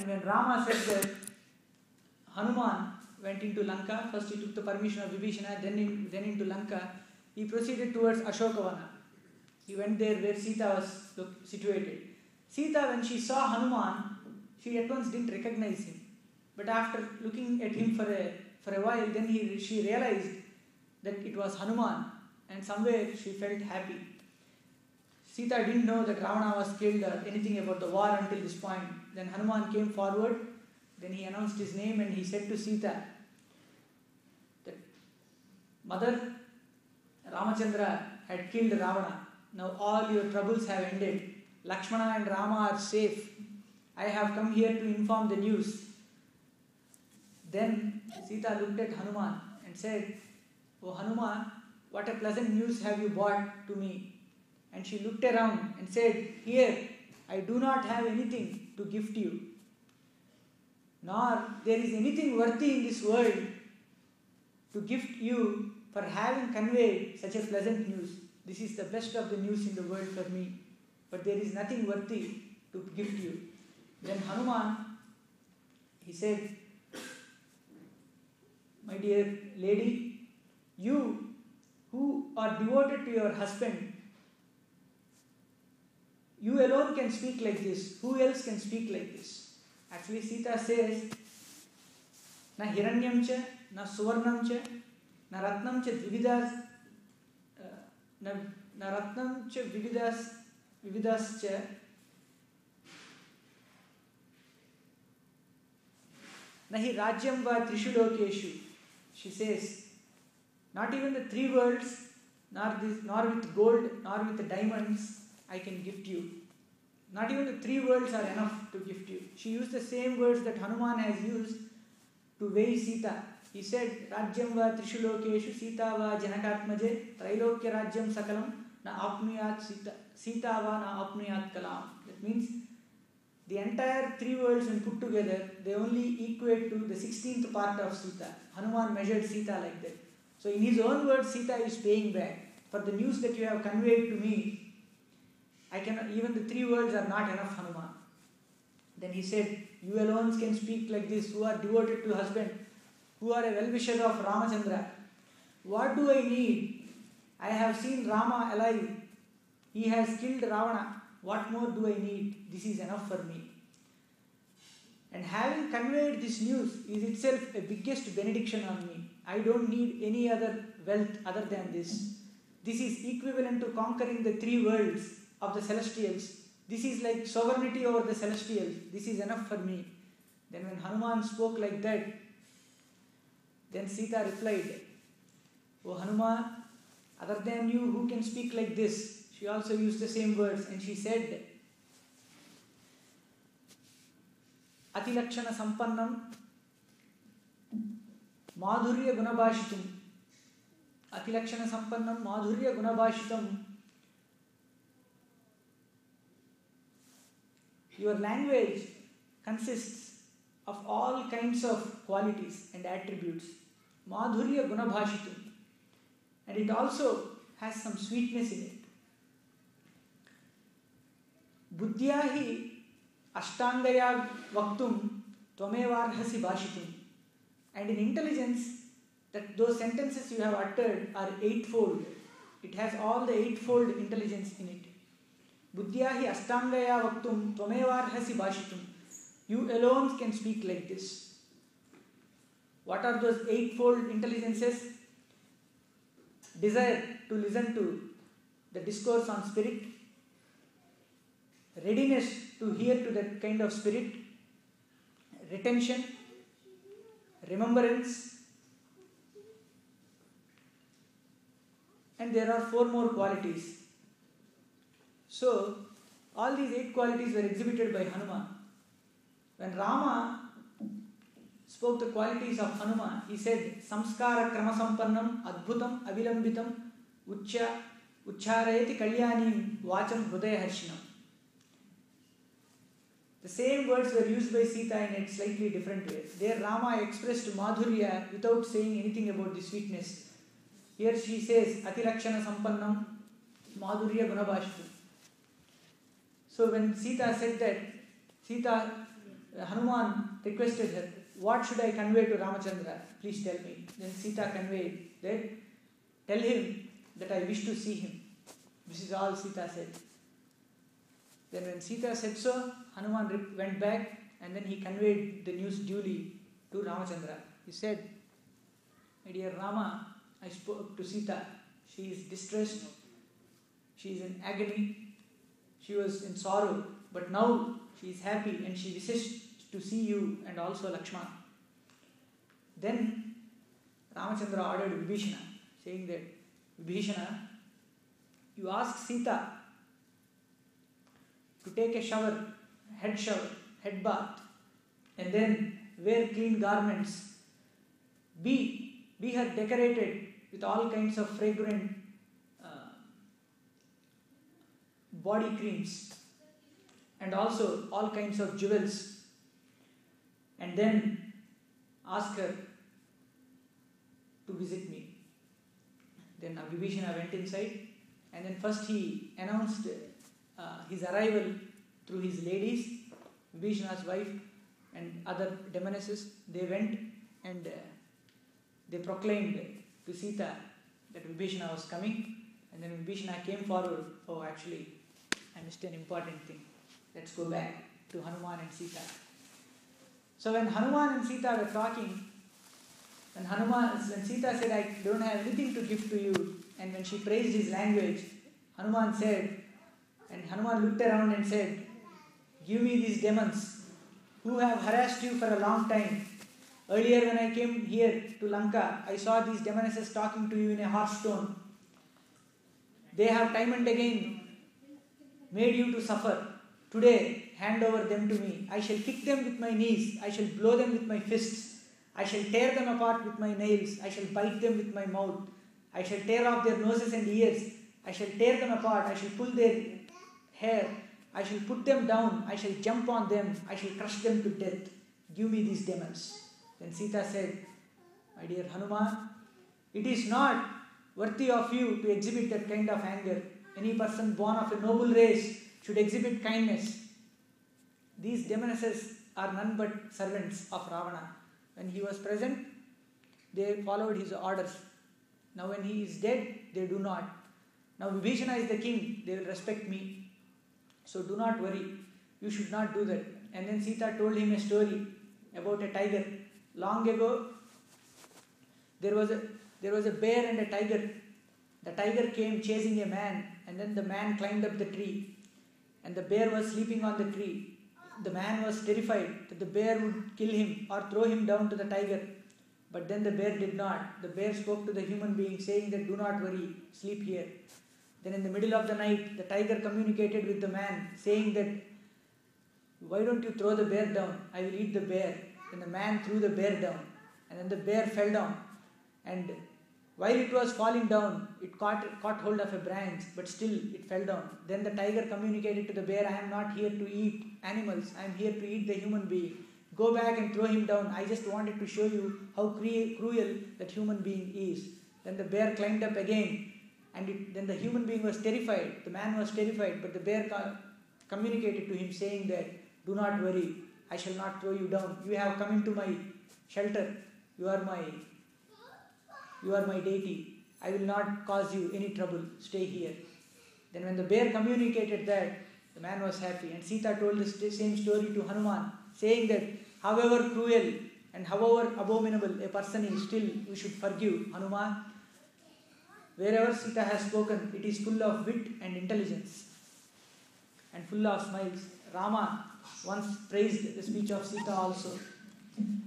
when Rama said that Hanuman went into Lanka, first he took the permission of Vibhishana, then into Lanka, he proceeded towards Ashokavana. He went there where Sita was situated. Sita, when she saw Hanuman, she at once didn't recognize him. But after looking at him for a while, then she realized that it was Hanuman, and somewhere she felt happy. Sita didn't know that Ravana was killed or anything about the war until this point. Then Hanuman came forward, then he announced his name and he said to Sita that Mother, Ramachandra had killed Ravana. Now all your troubles have ended. Lakshmana and Rama are safe. I have come here to inform the news. Then Sita looked at Hanuman and said, "Oh Hanuman, what a pleasant news have you brought to me." And she looked around and said, "Here, I do not have anything to gift you, nor there is anything worthy in this world to gift you for having conveyed such a pleasant news. This is the best of the news in the world for me, but there is nothing worthy to gift you." Then Hanuman, he said, "My dear lady, you who are devoted to your husband, you alone can speak like this. Who else can speak like this?" Actually, Sita says, "Na hiranyam cha, na suvarnam cha, na ratnam cha dvividas, na ratnam cha vividas cha, na hi rajyam va trishu lokeshu." She says, "Not even the three worlds, nor with gold, nor with the diamonds, I can gift you. Not even the three worlds are enough to gift you." She used the same words that Hanuman has used to weigh Sita. He said, "Rajyam va trishu lokeshu, Sita va janakatmaje, trailokya rajyam sakalam, na apnuyat Sita va na apnuyat kalam." That means the entire three worlds when put together, they only equate to the 16th part of Sita. Hanuman measured Sita like that. So in his own words, Sita is paying back. "For the news that you have conveyed to me, I cannot, even the three words are not enough, Hanuman." Then he said, "You alone can speak like this, who are devoted to husband, who are a well-wisher of Ramachandra. What do I need? I have seen Rama alive. He has killed Ravana. What more do I need? This is enough for me. And having conveyed this news is itself a biggest benediction on me. I don't need any other wealth other than this. This is equivalent to conquering the three worlds of the celestials. This is like sovereignty over the celestials. This is enough for me." Then when Hanuman spoke like that, then Sita replied, "O Hanuman, other than you, who can speak like this?" She also used the same words and she said, "Atilakshana sampannam madhurya gunabhashitam." Atilakshana sampannam madhurya gunabhashitam. Your language consists of all kinds of qualities and attributes. Madhurya gunabhashitam. And it also has some sweetness in it. Buddhyahi ashtangaya vaktum tvamevarhasi bhashitum. And in intelligence, that those sentences you have uttered are eightfold. It has all the eightfold intelligence in it. Buddhyahi ashtangaya vaktum tvamevarhasi bhashitum. You alone can speak like this. What are those eightfold intelligences? Desire to listen to the discourse on spirit, readiness to hear to that kind of spirit, retention, remembrance, and there are 4 more qualities. So, all these 8 qualities were exhibited by Hanuman. When Rama spoke the qualities of Hanuman, he said, "Samskara krama sampannam adbhutam avilambitam ucharayati kalyanim vacham hrudaya harshinam." The same words were used by Sita in a slightly different way. There Rama expressed madhurya without saying anything about the sweetness. Here she says, "Atilakshana sampannam madhurya gunabhashitam." So when Sita said that, Hanuman requested her, what should I convey to Ramachandra? Please tell me. Then Sita conveyed that, tell him that I wish to see him. This is all Sita said. Then when Sita said so, Hanuman went back and then he conveyed the news duly to Ramachandra. He said, my dear Rama, I spoke to Sita. She is distressed. She is in agony. She was in sorrow. But now she is happy and she wishes to see you and also Lakshmana. Then Ramachandra ordered Vibhishana, saying that, Vibhishana, you ask Sita to take a shower, head bath, and then wear clean garments. Be her decorated with all kinds of fragrant body creams and also all kinds of jewels. And then ask her to visit me. Then Vibhishana went inside, and then first he announced his arrival through his ladies, Vibhishana's wife and other demonesses. They went and they proclaimed to Sita that Vibhishana was coming, and then Vibhishana came forward. Oh, actually, I missed an important thing. Let's go back to Hanuman and Sita. So when Hanuman and Sita were talking, when Sita said, I don't have anything to give to you, and when she praised his language, Hanuman looked around and said, give me these demons who have harassed you for a long time. Earlier when I came here to Lanka, I saw these demonesses talking to you in a hearthstone. They have time and again made you to suffer. Today, hand over them to me. I shall kick them with my knees. I shall blow them with my fists. I shall tear them apart with my nails. I shall bite them with my mouth. I shall tear off their noses and ears. I shall tear them apart. I shall pull their hair. I shall put them down. I shall jump on them. I shall crush them to death. Give me these demons. Then Sita said, my dear Hanuman, it is not worthy of you to exhibit that kind of anger. Any person born of a noble race should exhibit kindness. These demonesses are none but servants of Ravana. When he was present, they followed his orders. Now when he is dead, they do not. Now Vibhishana is the king, they will respect me. So do not worry, you should not do that. And then Sita told him a story about a tiger. Long ago, there was a bear and a tiger. The tiger came chasing a man, and then the man climbed up the tree. And the bear was sleeping on the tree. The man was terrified that the bear would kill him or throw him down to the tiger. But then the bear did not. The bear spoke to the human being saying that do not worry, sleep here. Then in the middle of the night, the tiger communicated with the man saying that why don't you throw the bear down? I will eat the bear. Then the man threw the bear down, and then the bear fell down. And while it was falling down, it caught hold of a branch, but still it fell down. Then the tiger communicated to the bear, I am not here to eat animals, I am here to eat the human being. Go back and throw him down. I just wanted to show you how cruel that human being is. Then the bear climbed up again, and then the human being was terrified. The man was terrified, but the bear communicated to him saying that, do not worry, I shall not throw you down. You have come into my shelter. You are my deity. I will not cause you any trouble. Stay here. Then when the bear communicated that, the man was happy. And Sita told the same story to Hanuman, saying that however cruel and however abominable a person is, still you should forgive Hanuman. Wherever Sita has spoken, it is full of wit and intelligence and full of smiles. Rama once praised the speech of Sita also.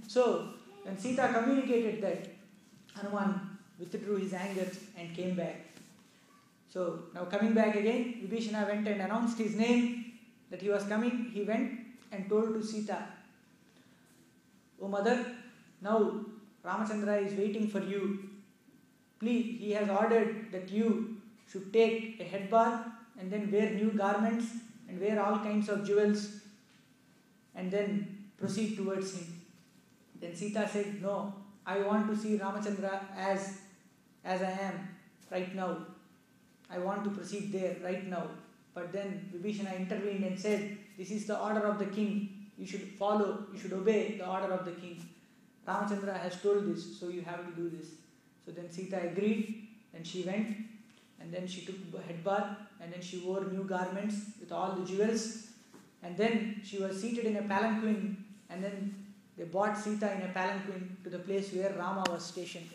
So, when Sita communicated that, Hanuman withdrew his anger and came back. So, now coming back again, Vibhishana went and announced his name, that he was coming. He went and told to Sita, O mother, now Ramachandra is waiting for you. Please, he has ordered that you should take a head bath and then wear new garments and wear all kinds of jewels and then proceed towards him. Then Sita said, no, I want to see Ramachandra as I am right now. I want to proceed there right now. But then Vibhishana intervened and said, this is the order of the king. You should follow, you should obey the order of the king. Ramachandra has told this, so you have to do this. So then Sita agreed, and she went, and then she took a head bath, and then she wore new garments with all the jewels, and then she was seated in a palanquin, and then they brought Sita in a palanquin to the place where Rama was stationed.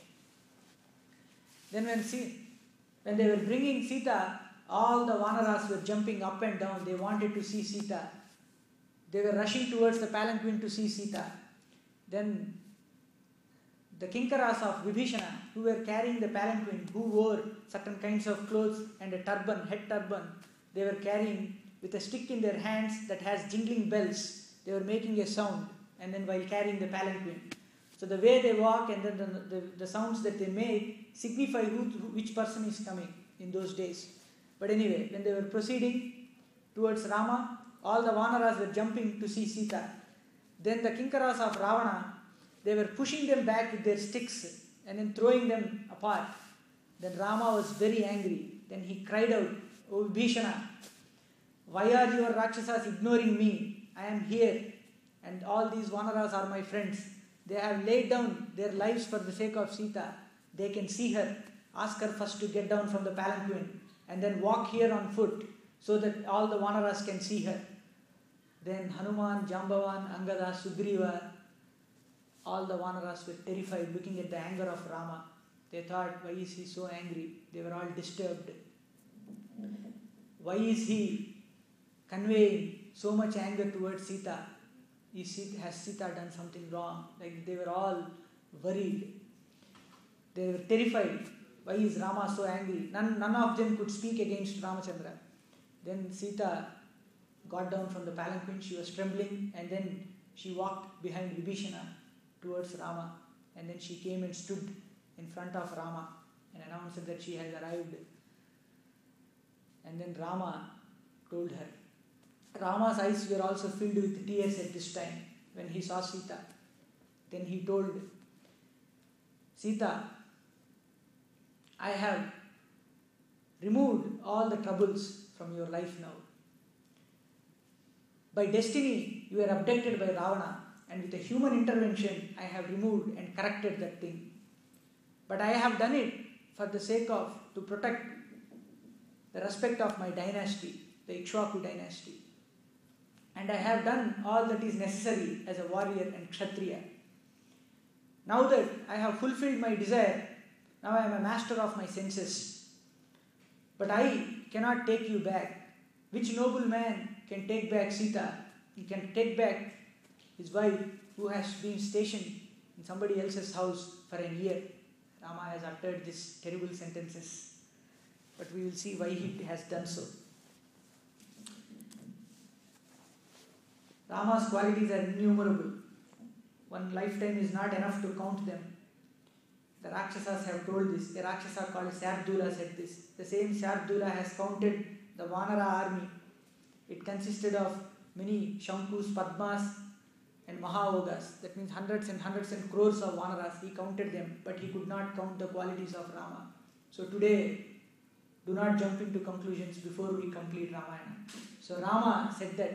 Then when they were bringing Sita, all the Vanaras were jumping up and down. They wanted to see Sita. They were rushing towards the palanquin to see Sita. Then the Kinkaras of Vibhishana, who were carrying the palanquin, who wore certain kinds of clothes and a turban, head turban, they were carrying with a stick in their hands that has jingling bells. They were making a sound, and then while carrying the palanquin. So the way they walk and then the sounds that they make signify which person is coming in those days. But anyway, when they were proceeding towards Rama, all the Vanaras were jumping to see Sita. Then the Kinkaras of Ravana, they were pushing them back with their sticks and then throwing them apart. Then Rama was very angry. Then he cried out, "O Vibhishana, why are your Rakshasas ignoring me? I am here, and all these Vanaras are my friends. They have laid down their lives for the sake of Sita. They can see her. Ask her first to get down from the palanquin and then walk here on foot so that all the Vanaras can see her." Then Hanuman, Jambavan, Angada, Sugriva, all the Vanaras were terrified looking at the anger of Rama. They thought, why is he so angry? They were all disturbed. Why is he conveying so much anger towards Sita? Has Sita done something wrong? Like they were all worried. They were terrified. Why is Rama so angry? None of them could speak against Ramachandra. Then Sita got down from the palanquin. She was trembling, and then she walked behind Vibhishana towards Rama, and then she came and stood in front of Rama and announced that she has arrived. And then Rama told her. Rama's eyes were also filled with tears at this time when he saw Sita. Then he told Sita, I have removed all the troubles from your life now. By destiny, you were abducted by Ravana, and with a human intervention, I have removed and corrected that thing. But I have done it for the sake of, to protect the respect of my dynasty, the Ikshvaku dynasty. And I have done all that is necessary as a warrior and Kshatriya. Now that I have fulfilled my desire, now I am a master of my senses. But I cannot take you back. Which noble man can take back Sita? He can take back his wife who has been stationed in somebody else's house for a year. Rama has uttered these terrible sentences. But we will see why he has done so. Rama's qualities are innumerable. One lifetime is not enough to count them. The Rakshasas have told this. The Rakshasa called Shardula said this. The same Shardula has counted the Vanara army. It consisted of many Shankus, Padmas and Mahaogas. That means hundreds and crores of Vanaras. He counted them, but he could not count the qualities of Rama. So today, do not jump into conclusions before we complete Ramayana. So Rama said that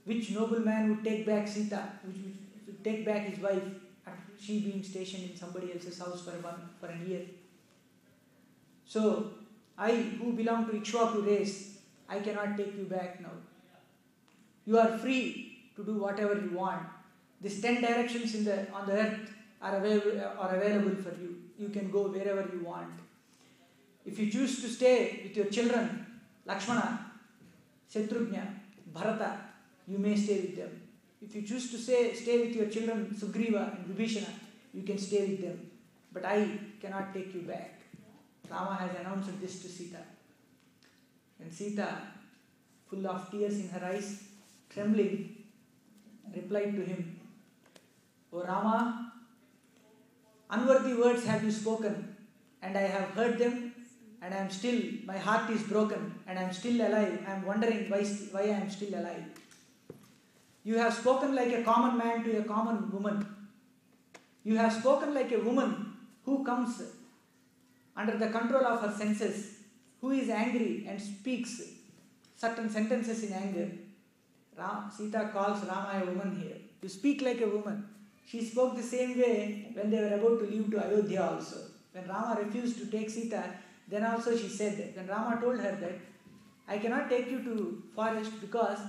which noble man would take back Sita, would take back his wife, she being stationed in somebody else's house for a year. So I, who belong to Ikshvaku race, I cannot take you back now. You are free to do whatever you want. These 10 directions on the earth are available for you. You can go wherever you want. If you choose to stay with your children, Lakshmana, Shatrugna, Bharata, you may stay with them. If you choose to stay with your children, Sugriva and Vibhishana, you can stay with them. But I cannot take you back. Rama has announced this to Sita. And Sita, full of tears in her eyes, trembling, replied to him, O Rama, unworthy words have you spoken, and I have heard them, and my heart is broken, and I am still alive. I am wondering why I am still alive. You have spoken like a common man to a common woman. You have spoken like a woman who comes under the control of her senses, who is angry and speaks certain sentences in anger. Sita calls Rama a woman here. You speak like a woman. She spoke the same way when they were about to leave to Ayodhya also. When Rama refused to take Sita, then also she said that. When Rama told her that, I cannot take you to forest because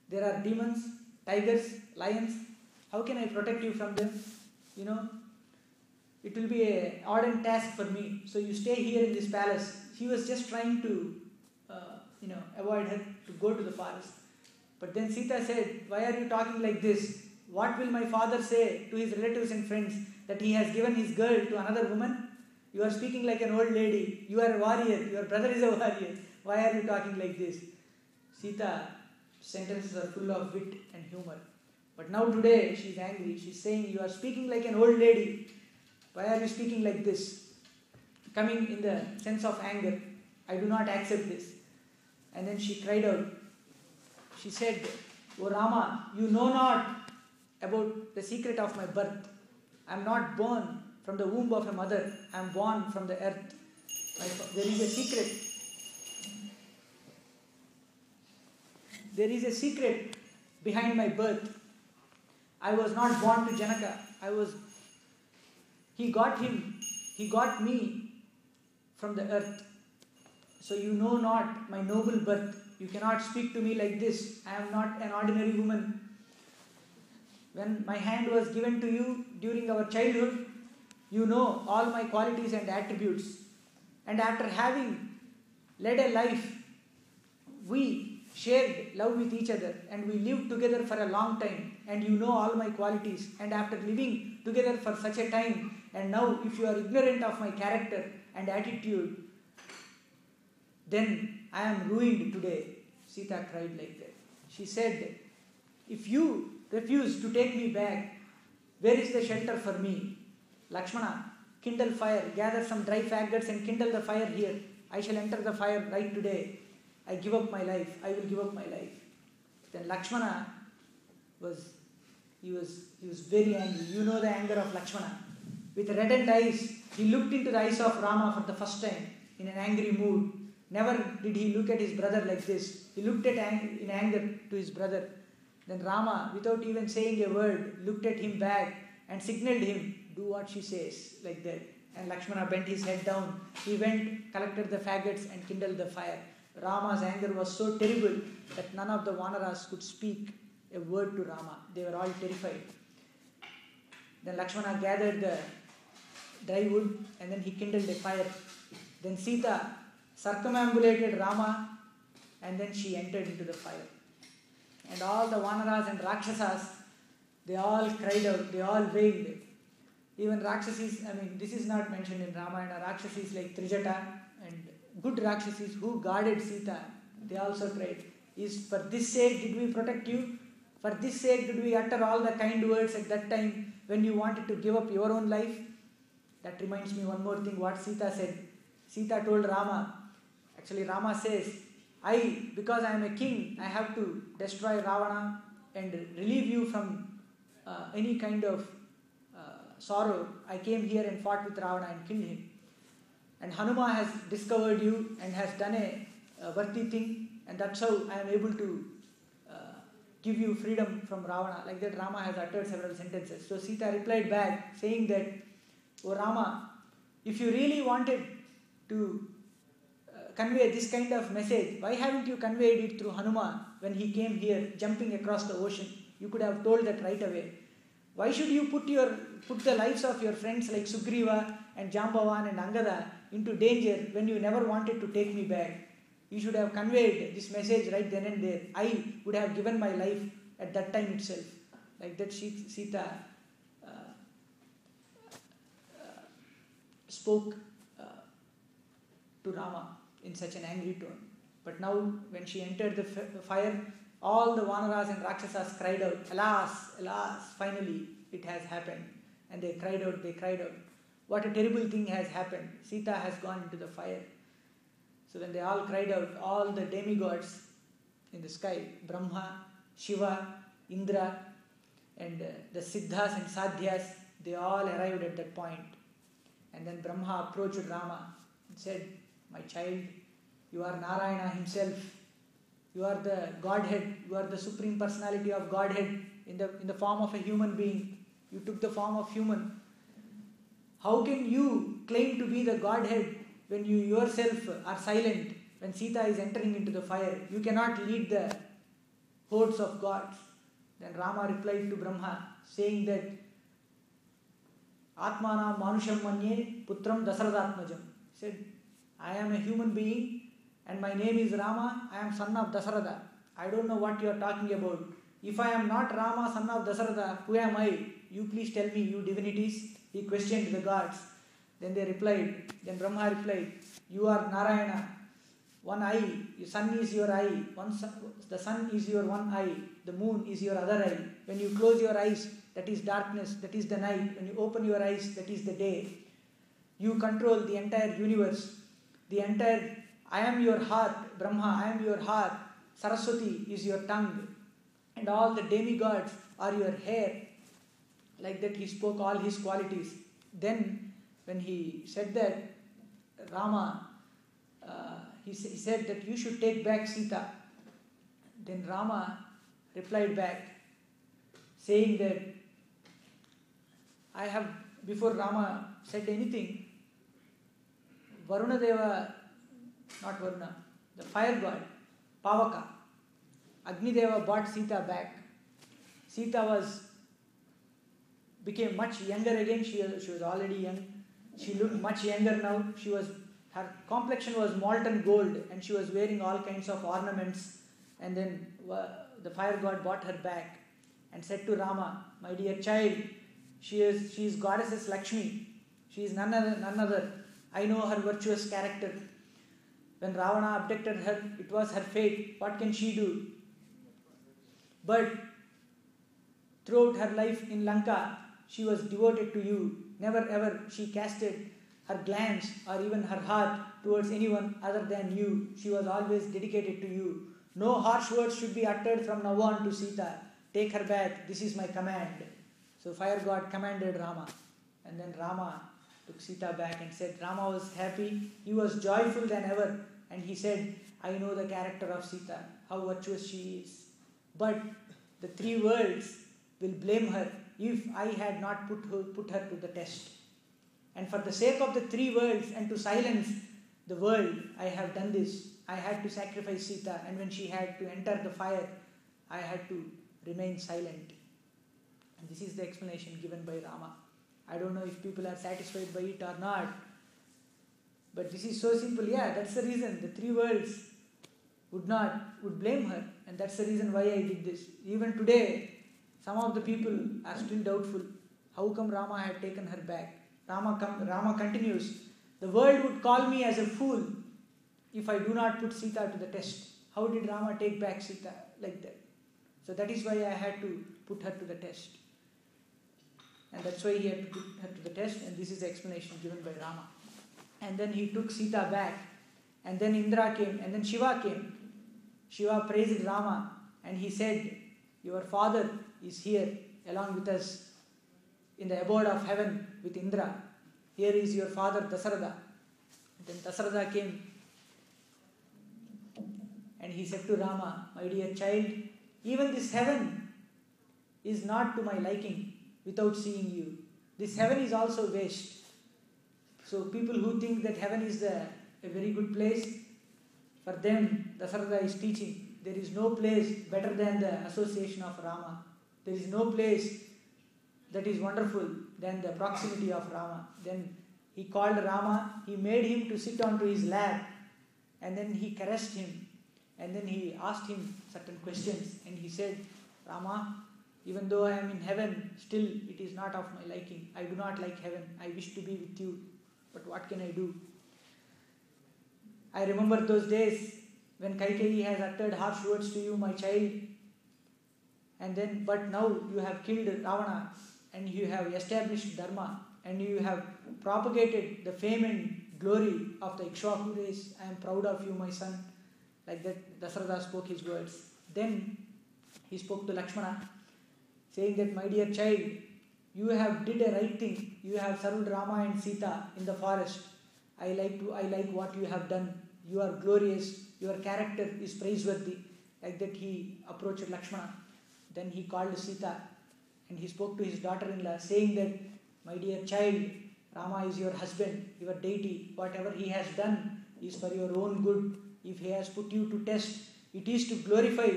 there are demons, tigers, lions. How can I protect you from them? It will be an ardent task for me. So you stay here in this palace. He was just trying to, avoid her to go to the forest. But then Sita said, why are you talking like this? What will my father say to his relatives and friends that he has given his girl to another woman? You are speaking like an old lady. You are a warrior. Your brother is a warrior. Why are you talking like this? Sita's sentences are full of wit and humor. But now today she is angry. She is saying, you are speaking like an old lady. Why are you speaking like this? Coming in the sense of anger. I do not accept this. And then she cried out. She said, O Rama, you know not about the secret of my birth. I am not born from the womb of a mother. I am born from the earth. There is a secret. There is a secret behind my birth. I was not born to Janaka. He got me from the earth. So you know not my noble birth. You cannot speak to me like this. I am not an ordinary woman. When my hand was given to you during our childhood, you know all my qualities and attributes. And after having led a life, we shared love with each other and we lived together for a long time. And you know all my qualities. And after living together for such a time, and now if you are ignorant of my character and attitude, then I am ruined today. Sita cried like that. She said, if you refuse to take me back, where is the shelter for me? Lakshmana, kindle fire, gather some dry faggots and kindle the fire here. I shall enter the fire right today. I give up my life. I will give up my life. Then Lakshmana was very angry. You know the anger of Lakshmana. With reddened eyes, he looked into the eyes of Rama for the first time in an angry mood. Never did he look at his brother like this. He looked in anger to his brother. Then Rama, without even saying a word, looked at him back and signaled him, do what she says, like that. And Lakshmana bent his head down. He went, collected the faggots and kindled the fire. Rama's anger was so terrible that none of the Vanaras could speak a word to Rama. They were all terrified. Then Lakshmana gathered the dry wood and then he kindled a fire. Then Sita circumambulated Rama and then she entered into the fire. And all the Vanaras and Rakshasas, they all cried out, they all wailed. Even Rakshasis, this is not mentioned in Ramayana, Rakshasis like Trijata and good Rakshasis who guarded Sita, they also cried, for this sake did we protect you? For this sake did we utter all the kind words at that time when you wanted to give up your own life? That reminds me one more thing what Sita said. Sita told Rama, actually Rama says, because I am a king, I have to destroy Ravana and relieve you from any kind of sorrow. I came here and fought with Ravana and killed him. And Hanuma has discovered you and has done a worthy thing, and that's how I am able to give you freedom from Ravana. Like that Rama has uttered several sentences. So Sita replied back saying that, O Rama, if you really wanted to convey this kind of message, why haven't you conveyed it through Hanuma when he came here jumping across the ocean? You could have told that right away. Why should you put the lives of your friends like Sugriva and Jambavan and Angada into danger when you never wanted to take me back? You should have conveyed this message right then and there. I would have given my life at that time itself. Like that Sita spoke to Rama in such an angry tone. But now when she entered the fire, all the Vanaras and Rakshasas cried out, alas, alas, finally it has happened. And they cried out, what a terrible thing has happened. Sita has gone into the fire. So when they all cried out, all the demigods in the sky, Brahma, Shiva, Indra, and the Siddhas and Sadhyas, they all arrived at that point. And then Brahma approached Rama and said, my child, you are Narayana himself. You are the Godhead. You are the Supreme Personality of Godhead in the form of a human being. You took the form of human. How can you claim to be the Godhead when you yourself are silent when Sita is entering into the fire? You cannot lead the hordes of gods. Then Rama replied to Brahma, saying that Atmanam Manusham Manye Putram Dasarathatmajam. He said, I am a human being and my name is Rama. I am son of Dasaratha. I don't know what you are talking about. If I am not Rama, son of Dasaratha, who am I? You please tell me, you divinities. He questioned the gods. Then they replied. Then Brahma replied, you are Narayana. One eye, the sun is your eye. The sun is your one eye. The moon is your other eye. When you close your eyes, that is darkness, that is the night. When you open your eyes, that is the day. You control the entire universe. I am your heart, Brahma, I am your heart. Saraswati is your tongue. And all the demigods are your hair. Like that he spoke all his qualities. Then when he said that, Rama, he said that you should take back Sita. Then Rama replied back, saying that before Rama said anything, Varuna Deva, not Varuna, the fire god, Pavaka, Agni Deva brought Sita back. Sita became much younger again. She was already young. She looked much younger now. Her complexion was molten gold and she was wearing all kinds of ornaments. And then the fire god brought her back and said to Rama, my dear child, she is goddess Lakshmi. She is none other. I know her virtuous character. When Ravana abducted her, it was her fate. What can she do? But throughout her life in Lanka, she was devoted to you. Never ever she casted her glance or even her heart towards anyone other than you. She was always dedicated to you. No harsh words should be uttered from now on to Sita. Take her back. This is my command. So fire god commanded Rama. And then Rama took Sita back and said, Rama was happy. He was joyful than ever. And he said, I know the character of Sita, how virtuous she is. But the three worlds will blame her if I had not put her to the test. And for the sake of the three worlds and to silence the world, I have done this. I had to sacrifice Sita, and when she had to enter the fire, I had to remain silent. And this is the explanation given by Rama. I don't know if people are satisfied by it or not. But this is so simple. Yeah, that's the reason. The three worlds would blame her. And that's the reason why I did this. Even today, some of the people are still doubtful. How come Rama had taken her back? Rama continues, the world would call me as a fool if I do not put Sita to the test. How did Rama take back Sita like that? So that is why I had to put her to the test. And that's why he had to put her to the test, and this is the explanation given by Rama. And then he took Sita back, and then Indra came, and then Shiva came. Shiva praised Rama, and he said, your father is here along with us in the abode of heaven with Indra. Here is your father Dasaratha. Then Dasaratha came, and he said to Rama, my dear child, even this heaven is not to my liking without seeing you. This heaven is also waste. So people who think that heaven is a very good place, for them Dasaratha is teaching, there is no place better than the association of Rama. There is no place that is wonderful than the proximity of Rama. Then he called Rama, he made him to sit onto his lap, and then he caressed him, and then he asked him certain questions, and he said, Rama, even though I am in heaven, still it is not of my liking. I do not like heaven. I wish to be with you. But what can I do? I remember those days when Kaikeyi has uttered harsh words to you, my child. But now you have killed Ravana, and you have established Dharma, and you have propagated the fame and glory of the Ikshvaku race. I am proud of you, my son. Like that, Dasaratha spoke his words. Then he spoke to Lakshmana, saying that, my dear child, you have did a right thing. You have served Rama and Sita in the forest. I like what you have done. You are glorious. Your character is praiseworthy. Like that he approached Lakshmana. Then he called Sita and he spoke to his daughter-in-law saying that, my dear child, Rama is your husband, your deity. Whatever he has done is for your own good. If he has put you to test, it is to glorify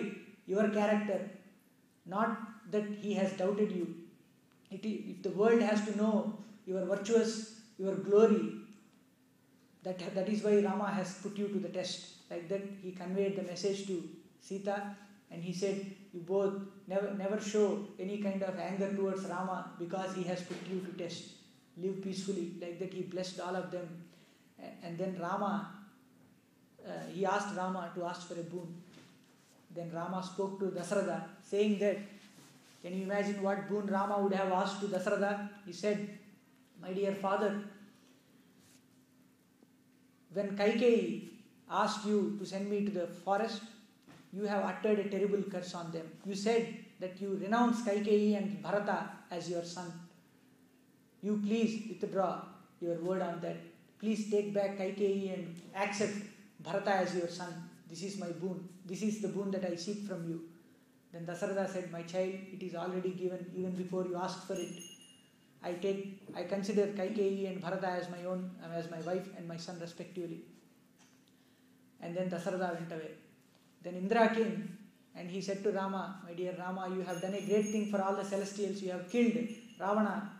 your character, not that he has doubted you. If the world has to know your virtuous, your glory, that is why Rama has put you to the test. Like that he conveyed the message to Sita, and he said, you both never show any kind of anger towards Rama because he has put you to test. Live peacefully. Like that he blessed all of them. And then he asked Rama to ask for a boon. Then Rama spoke to Dasharatha saying that, can you imagine what boon Rama would have asked to Dasharatha? He said, my dear father, when Kaikeyi asked you to send me to the forest, you have uttered a terrible curse on them. You said that you renounce Kaikeyi and Bharata as your son. You please withdraw your word on that. Please take back Kaikeyi and accept Bharata as your son. This is my boon. This is the boon that I seek from you. Then Dasharatha said, my child, it is already given even before you asked for it. I consider Kaikeyi and Bharata as my own, as my wife and my son respectively. And then Dasharatha went away. Then Indra came and he said to Rama, my dear Rama, you have done a great thing for all the celestials. You have killed Ravana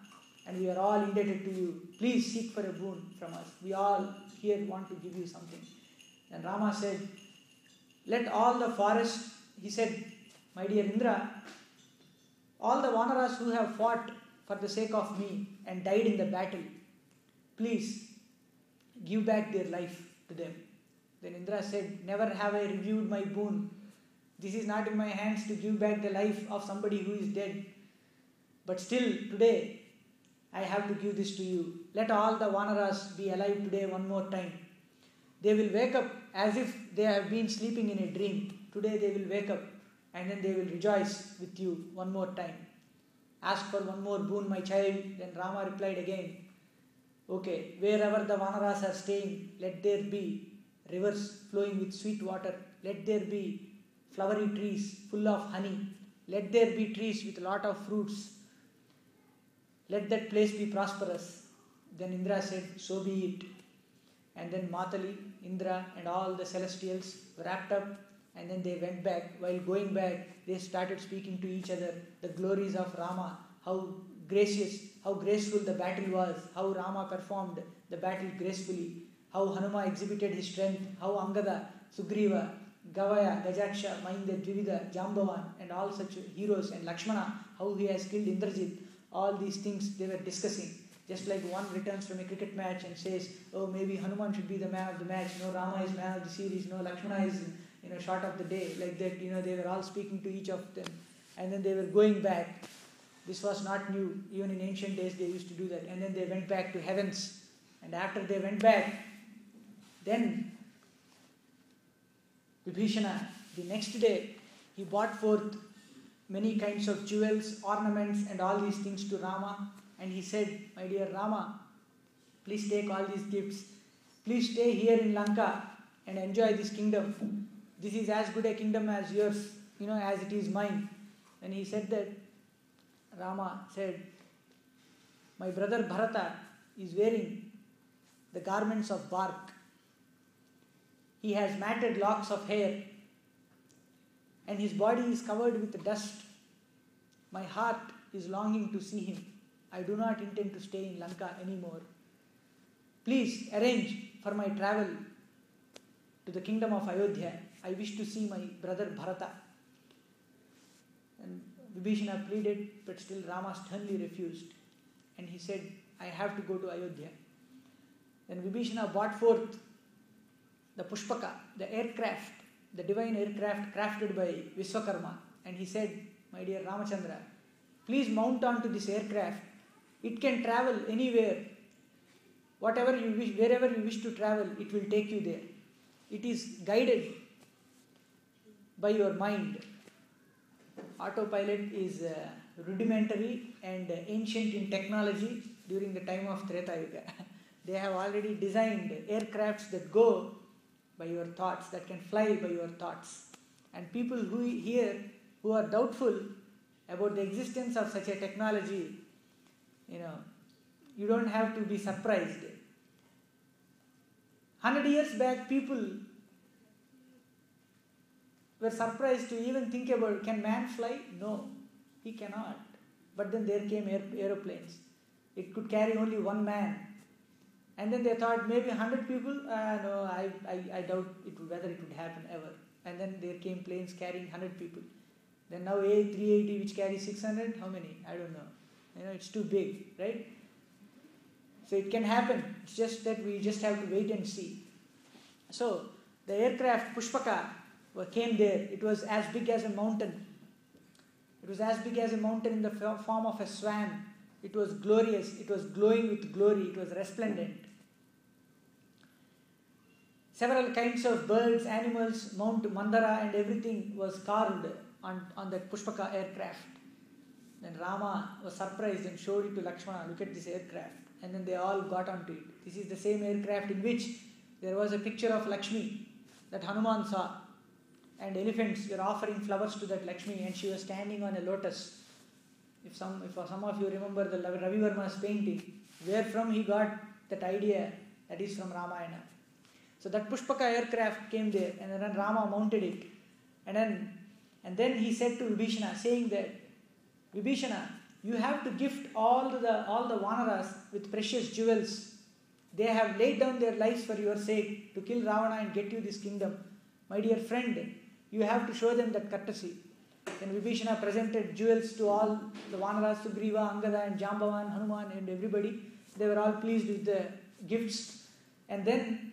and we are all indebted to you. Please seek for a boon from us. We all here want to give you something. And Rama said, let all the forest, he said, my dear Indra, all the Vanaras who have fought for the sake of me and died in the battle, please give back their life to them. Then Indra said, never have I reviewed my boon. This is not in my hands to give back the life of somebody who is dead. But still, today, I have to give this to you. Let all the Vanaras be alive today one more time. They will wake up as if they have been sleeping in a dream. Today they will wake up and then they will rejoice with you one more time. Ask for one more boon, my child. Then Rama replied again, okay, wherever the Vanaras are staying, let there be rivers flowing with sweet water. Let there be flowery trees full of honey. Let there be trees with a lot of fruits. Let that place be prosperous. Then Indra said, so be it. And then Matali, Indra and all the celestials wrapped up and then they went back. While going back, they started speaking to each other the glories of Rama, how gracious, how graceful the battle was, how Rama performed the battle gracefully, how Hanuma exhibited his strength, how Angada, Sugriva, Gavaya, Gajaksha, Mainda, Dvivida, Jambavan and all such heroes, and Lakshmana, how he has killed Indrajit. All these things they were discussing. Just like one returns from a cricket match and says, oh, maybe Hanuman should be the man of the match. No, Rama is man of the series. No, Lakshmana is, shot of the day. Like that, they were all speaking to each of them. And then they were going back. This was not new. Even in ancient days, they used to do that. And then they went back to heavens. And after they went back, then Vibhishana, the next day, he brought forth many kinds of jewels, ornaments and all these things to Rama. And he said, my dear Rama, please take all these gifts. Please stay here in Lanka and enjoy this kingdom. This is as good a kingdom as yours, as it is mine. And he said that, Rama said, my brother Bharata is wearing the garments of bark. He has matted locks of hair and his body is covered with dust. My heart is longing to see him. I do not intend to stay in Lanka anymore. Please arrange for my travel to the kingdom of Ayodhya. I wish to see my brother Bharata. And Vibhishana pleaded, but still Rama sternly refused. And he said, I have to go to Ayodhya. Then Vibhishana brought forth the Pushpaka, the aircraft, the divine aircraft crafted by Vishwakarma. And he said, my dear Ramachandra, please mount on to this aircraft. It can travel anywhere. Whatever you wish, wherever you wish to travel, it will take you there. It is guided by your mind. Autopilot is rudimentary and ancient in technology during the time of Treta Yuga. They have already designed aircrafts that go by your thoughts, that can fly by your thoughts. And people who are doubtful about the existence of such a technology, you don't have to be surprised. 100 years back, people were surprised to even think about, can man fly? No, he cannot. But then there came aeroplanes. It could carry only one man. And then they thought maybe 100 people? No, I doubt whether it would happen ever. And then there came planes carrying 100 people. Then now A380 which carries 600, how many? I don't know. It's too big, right? So it can happen. It's just that we just have to wait and see. So the aircraft Pushpaka came there. It was as big as a mountain. It was as big as a mountain in the form of a swan. It was glorious. It was glowing with glory. It was resplendent. Several kinds of birds, animals, Mount Mandara and everything was carved on that Pushpaka aircraft. Then Rama was surprised and showed it to Lakshmana. Look at this aircraft. And then they all got onto it. This is the same aircraft in which there was a picture of Lakshmi that Hanuman saw. And elephants were offering flowers to that Lakshmi, and she was standing on a lotus. If some of you remember the Ravi Verma's painting, where from he got that idea, that is from Ramayana. So that Pushpaka aircraft came there, and then Rama mounted it. And then he said to Vibhishana, saying that, Vibhishana, you have to gift all the Vanaras with precious jewels. They have laid down their lives for your sake to kill Ravana and get you this kingdom. My dear friend, you have to show them that courtesy. Then Vibhishana presented jewels to all the Vanaras, Sugriva, Angada and Jambavan, Hanuman and everybody. They were all pleased with the gifts. And then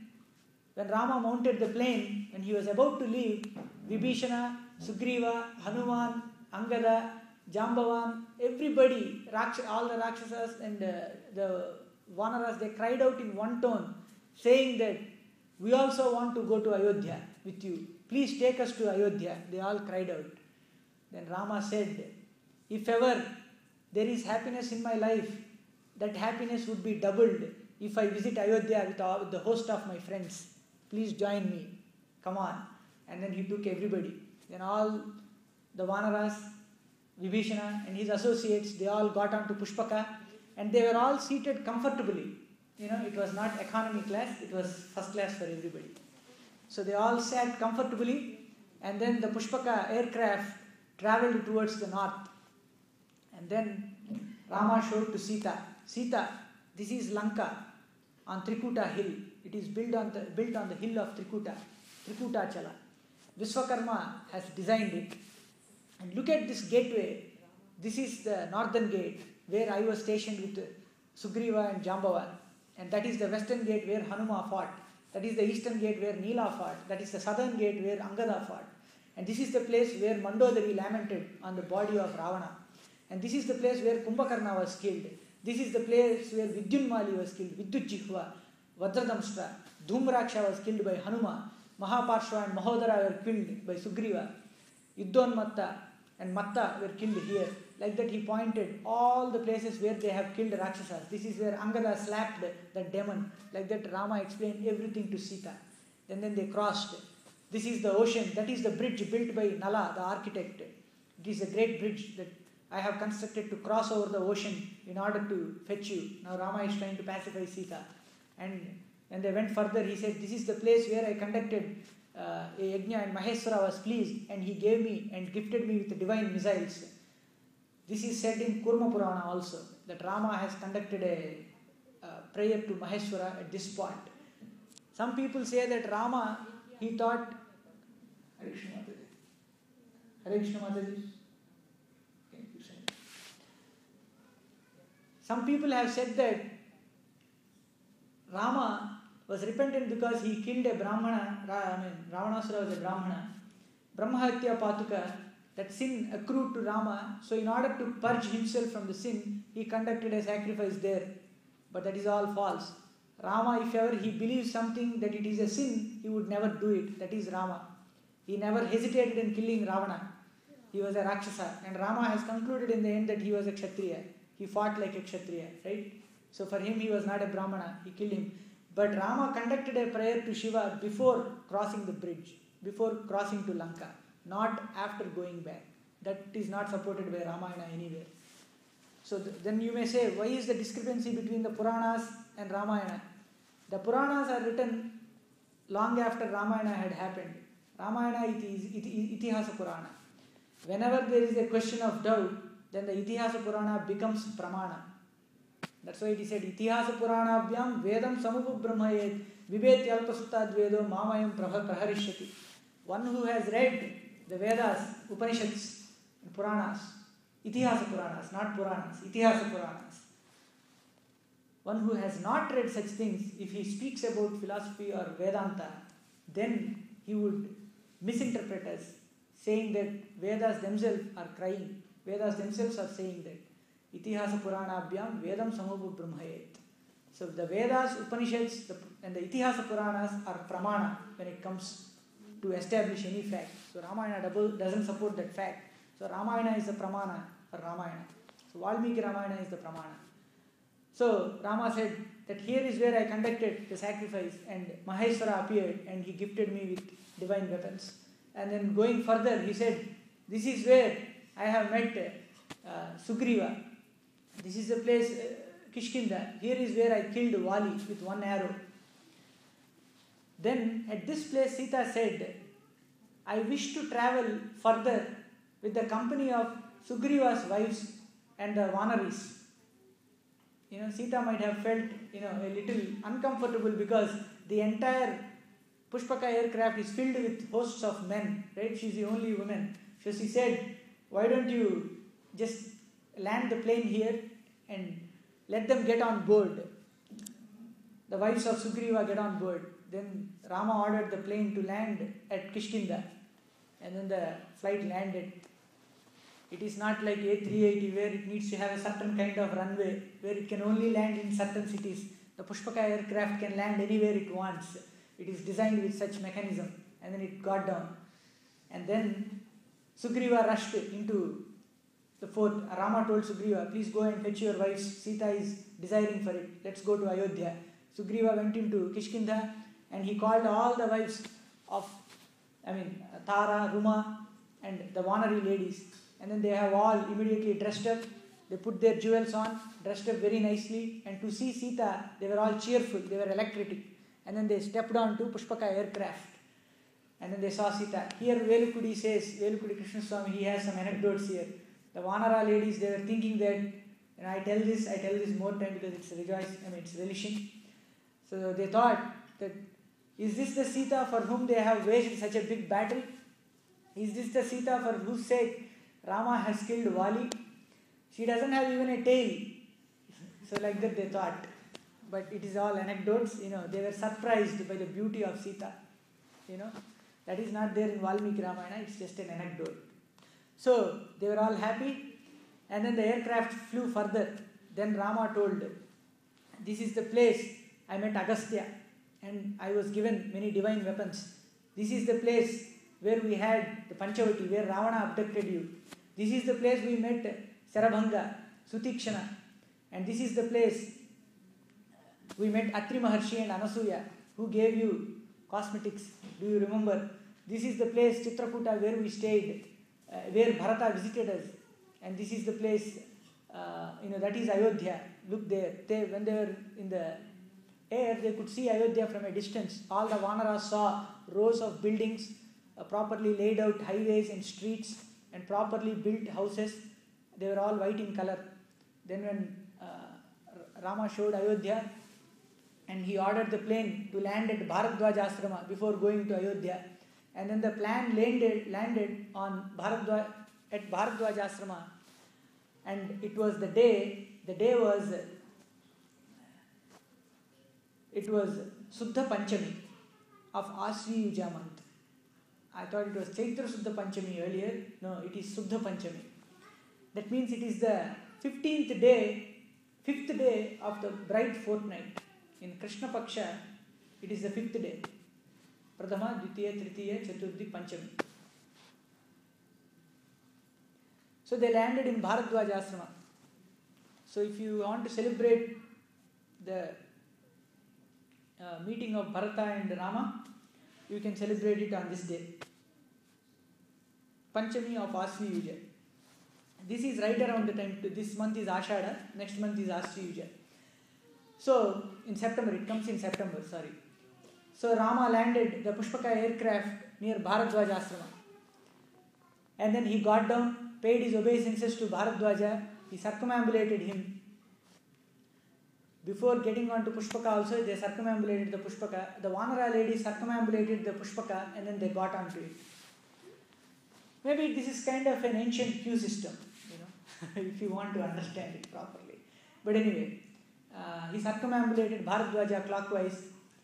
when Rama mounted the plane, when he was about to leave, Vibhishana, Sugriva, Hanuman, Angada, Jambavan, everybody, all the Rakshasas and the Vanaras, they cried out in one tone, saying that we also want to go to Ayodhya with you. Please take us to Ayodhya. They all cried out. Then Rama said, if ever there is happiness in my life, that happiness would be doubled if I visit Ayodhya with the host of my friends. Please join me. Come on. And then he took everybody. Then all the Vanaras, Vibhishana and his associates, they all got onto Pushpaka, and they were all seated comfortably. It was not economy class, it was first class for everybody. So they all sat comfortably, and then the Pushpaka aircraft travelled towards the north. And then Rama showed to Sita, Sita, this is Lanka on Trikuta hill. It is built on the hill of Trikutachala. Vishwakarma has designed it. And look at this gateway. This is the northern gate where I was stationed with Sugriva and Jambavan. And that is the western gate where Hanuma fought. That is the eastern gate where Neela fought. That is the southern gate where Angada fought. And this is the place where Mandodari lamented on the body of Ravana. And this is the place where Kumbhakarna was killed. This is the place where Vidyunmali was killed, Vidyujjihva, Vajradamshtra, Dhumraksha was killed by Hanuma, Mahaparshva and Mahodara were killed by Sugriva, Yuddhonmatta and Matta were killed here. Like that he pointed all the places where they have killed Rakshasas. This is where Angada slapped the demon. Like that Rama explained everything to Sita. And then they crossed. This is the ocean. That is the bridge built by Nala, the architect. It is a great bridge that I have constructed to cross over the ocean in order to fetch you. Now Rama is trying to pacify Sita. And when they went further, he said, this is the place where I conducted a yajna and Maheshwara was pleased and he gave me and gifted me with the divine missiles. This is said in Kurma Purana also, that Rama has conducted a prayer to Maheshwara at this point. Some people say that Rama, he thought, Hare Krishna Mataji. Hare Krishna Mataji. Some people have said that Rama was repentant because he killed a Brahmana, Ravanasura was a Brahmana. Brahmahatya Patuka, that sin accrued to Rama. So in order to purge himself from the sin, he conducted a sacrifice there. But that is all false. Rama, if ever he believes something that it is a sin, he would never do it. That is Rama. He never hesitated in killing Ravana. He was a Rakshasa. And Rama has concluded in the end that he was a Kshatriya. He fought like a Kshatriya, right? So for him, he was not a Brahmana. He killed him. But Rama conducted a prayer to Shiva before crossing the bridge, before crossing to Lanka. not after going back. That is not supported by Ramayana anywhere. So then you may say, why is the discrepancy between the Puranas and Ramayana? The Puranas are written long after Ramayana had happened. Ramayana is Itihasa Purana. Whenever there is a question of doubt, then the Itihasa Purana becomes Pramana. That's why it is said, Itihasa Puranabhyam Vedam Samupu Brahmayet Vibhet Yalpasutad Vedo Mamayam Praharishyati. One who has read the Vedas, Upanishads, and Puranas, Itihasa Puranas, not Puranas, Itihasa Puranas. One who has not read such things, if he speaks about philosophy or Vedanta, then he would misinterpret as saying that Vedas themselves are crying. Vedas themselves are saying that Itihasa Puranabhyam Vedam Samupu Brahmayet. So the Vedas, Upanishads, and the Itihasa Puranas are pramana when it comes to establish any fact. So Ramayana doesn't support that fact. So Ramayana is the pramana for Ramayana. So Valmiki Ramayana is the pramana. So Rama said that here is where I conducted the sacrifice, and Maheshwara appeared and he gifted me with divine weapons. And then going further, he said, this is where I have met Sugriva. This is the place, Kishkinda. Here is where I killed Vali with one arrow. Then at this place Sita said, I wish to travel further with the company of Sugriva's wives and the Vanaris. Sita might have felt, a little uncomfortable because the entire Pushpaka aircraft is filled with hosts of men, right? She's the only woman. So she said, why don't you just land the plane here and let them get on board. The wives of Sugriva get on board. Then Rama ordered the plane to land at Kishkinda, and then the flight landed. It is not like A380 where it needs to have a certain kind of runway, where it can only land in certain cities. The Pushpaka aircraft can land anywhere it wants. It is designed with such mechanism, and then it got down. And then Sugriva rushed into the fort. Rama told Sugriva, please go and fetch your wives. Sita is desiring for it. Let's go to Ayodhya. Sugriva went into Kishkinda and he called all the wives of, Tara, Ruma and the Vanari ladies. And then they have all immediately dressed up. They put their jewels on, dressed up very nicely. And to see Sita, they were all cheerful. They were electric. And then they stepped on to Pushpaka aircraft. And then they saw Sita. Here Velukudi says, Velukudi Krishna Swami, he has some anecdotes here. The Vanara ladies, they were thinking that, I tell this more time because it's it's relishing. So they thought that, is this the Sita for whom they have waged such a big battle? Is this the Sita for whose sake Rama has killed Vali? She doesn't have even a tail. So like that they thought. But it is all anecdotes, they were surprised by the beauty of Sita. That is not there in Valmiki Ramayana, it's just an anecdote. So they were all happy, and then the aircraft flew further. Then Rama told, this is the place I met Agastya, and I was given many divine weapons. This is the place where we had the Panchavati, where Ravana abducted you. This is the place we met Sarabhanga, Sutikshana, and this is the place we met Atri Maharshi and Anasuya, who gave you cosmetics. Do you remember? This is the place Chitrakuta where we stayed, where Bharata visited us, and this is the place, that is Ayodhya. Look there. When they were in the air, they could see Ayodhya from a distance. All the Vanaras saw rows of buildings, properly laid out highways and streets, and properly built houses. They were all white in color. Then when Rama showed Ayodhya, and he ordered the plane to land at Bharadwaj Ashrama before going to Ayodhya. And then the plane landed on at Bharadwaj Ashrama. And it was the day was Suddha Panchami of Asvi Yuja month. I thought it was Chaitra Suddha Panchami earlier. No, it is Suddha Panchami. That means it is the 5th day of the bright fortnight. In Krishna Paksha, it is the 5th day. Pradhama, Dvitiya, Tritiya, Chaturthi, Panchami. So they landed in Bharadwaj Ashrama. So if you want to celebrate the meeting of Bharata and Rama, you can celebrate it on this day. Panchami of Asviyuja. This is right around the time, this month is Ashada, next month is Asviyuja. So, in September, it comes in September, sorry. So, Rama landed the Pushpaka aircraft near Bharadwaja Ashrama. And then he got down, paid his obeisances to Bharadwaja, he circumambulated him. Before getting on to Pushpaka also, they circumambulated the Pushpaka. The Vanara ladies circumambulated the Pushpaka and then they got onto it. Maybe this is kind of an ancient queue system, if you want to understand it properly. But anyway, he circumambulated Bharadwaja clockwise,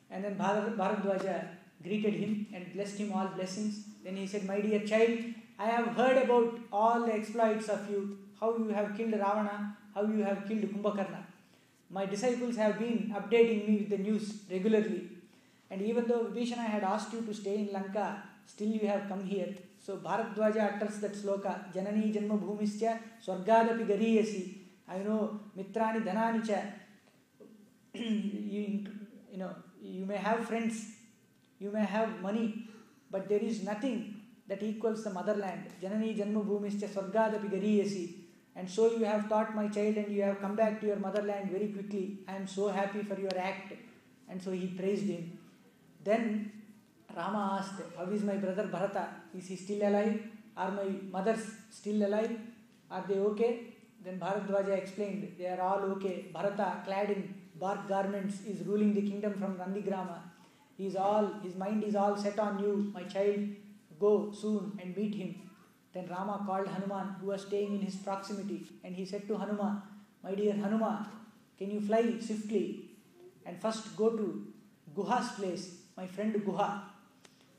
and then Bharadwaja greeted him and blessed him all blessings. Then he said, "My dear child, I have heard about all the exploits of you, how you have killed Ravana, how you have killed Kumbhakarna. My disciples have been updating me with the news regularly. And even though Vibhishana had asked you to stay in Lanka, still you have come here." So Bharadwaja utters that sloka, Janani Janma Bhumischa Swargadapi Gariyasi. I know Mitrani Dhanani cha. You may have friends, you may have money, but there is nothing that equals the motherland. Janani Janma Bhumischa Swargadapi Gariyasi. And so you have taught my child and you have come back to your motherland very quickly. I am so happy for your act. And so he praised him. Then Rama asked, "How is my brother Bharata? Is he still alive? Are my mothers still alive? Are they okay?" Then Bharadwaja explained, "They are all okay. Bharata, clad in bark garments, is ruling the kingdom from Nandigrama. His mind is all set on you, my child. Go soon and meet him." Then Rama called Hanuman, who was staying in his proximity, and he said to Hanuman, "My dear Hanuman, can you fly swiftly and first go to Guha's place, my friend Guha.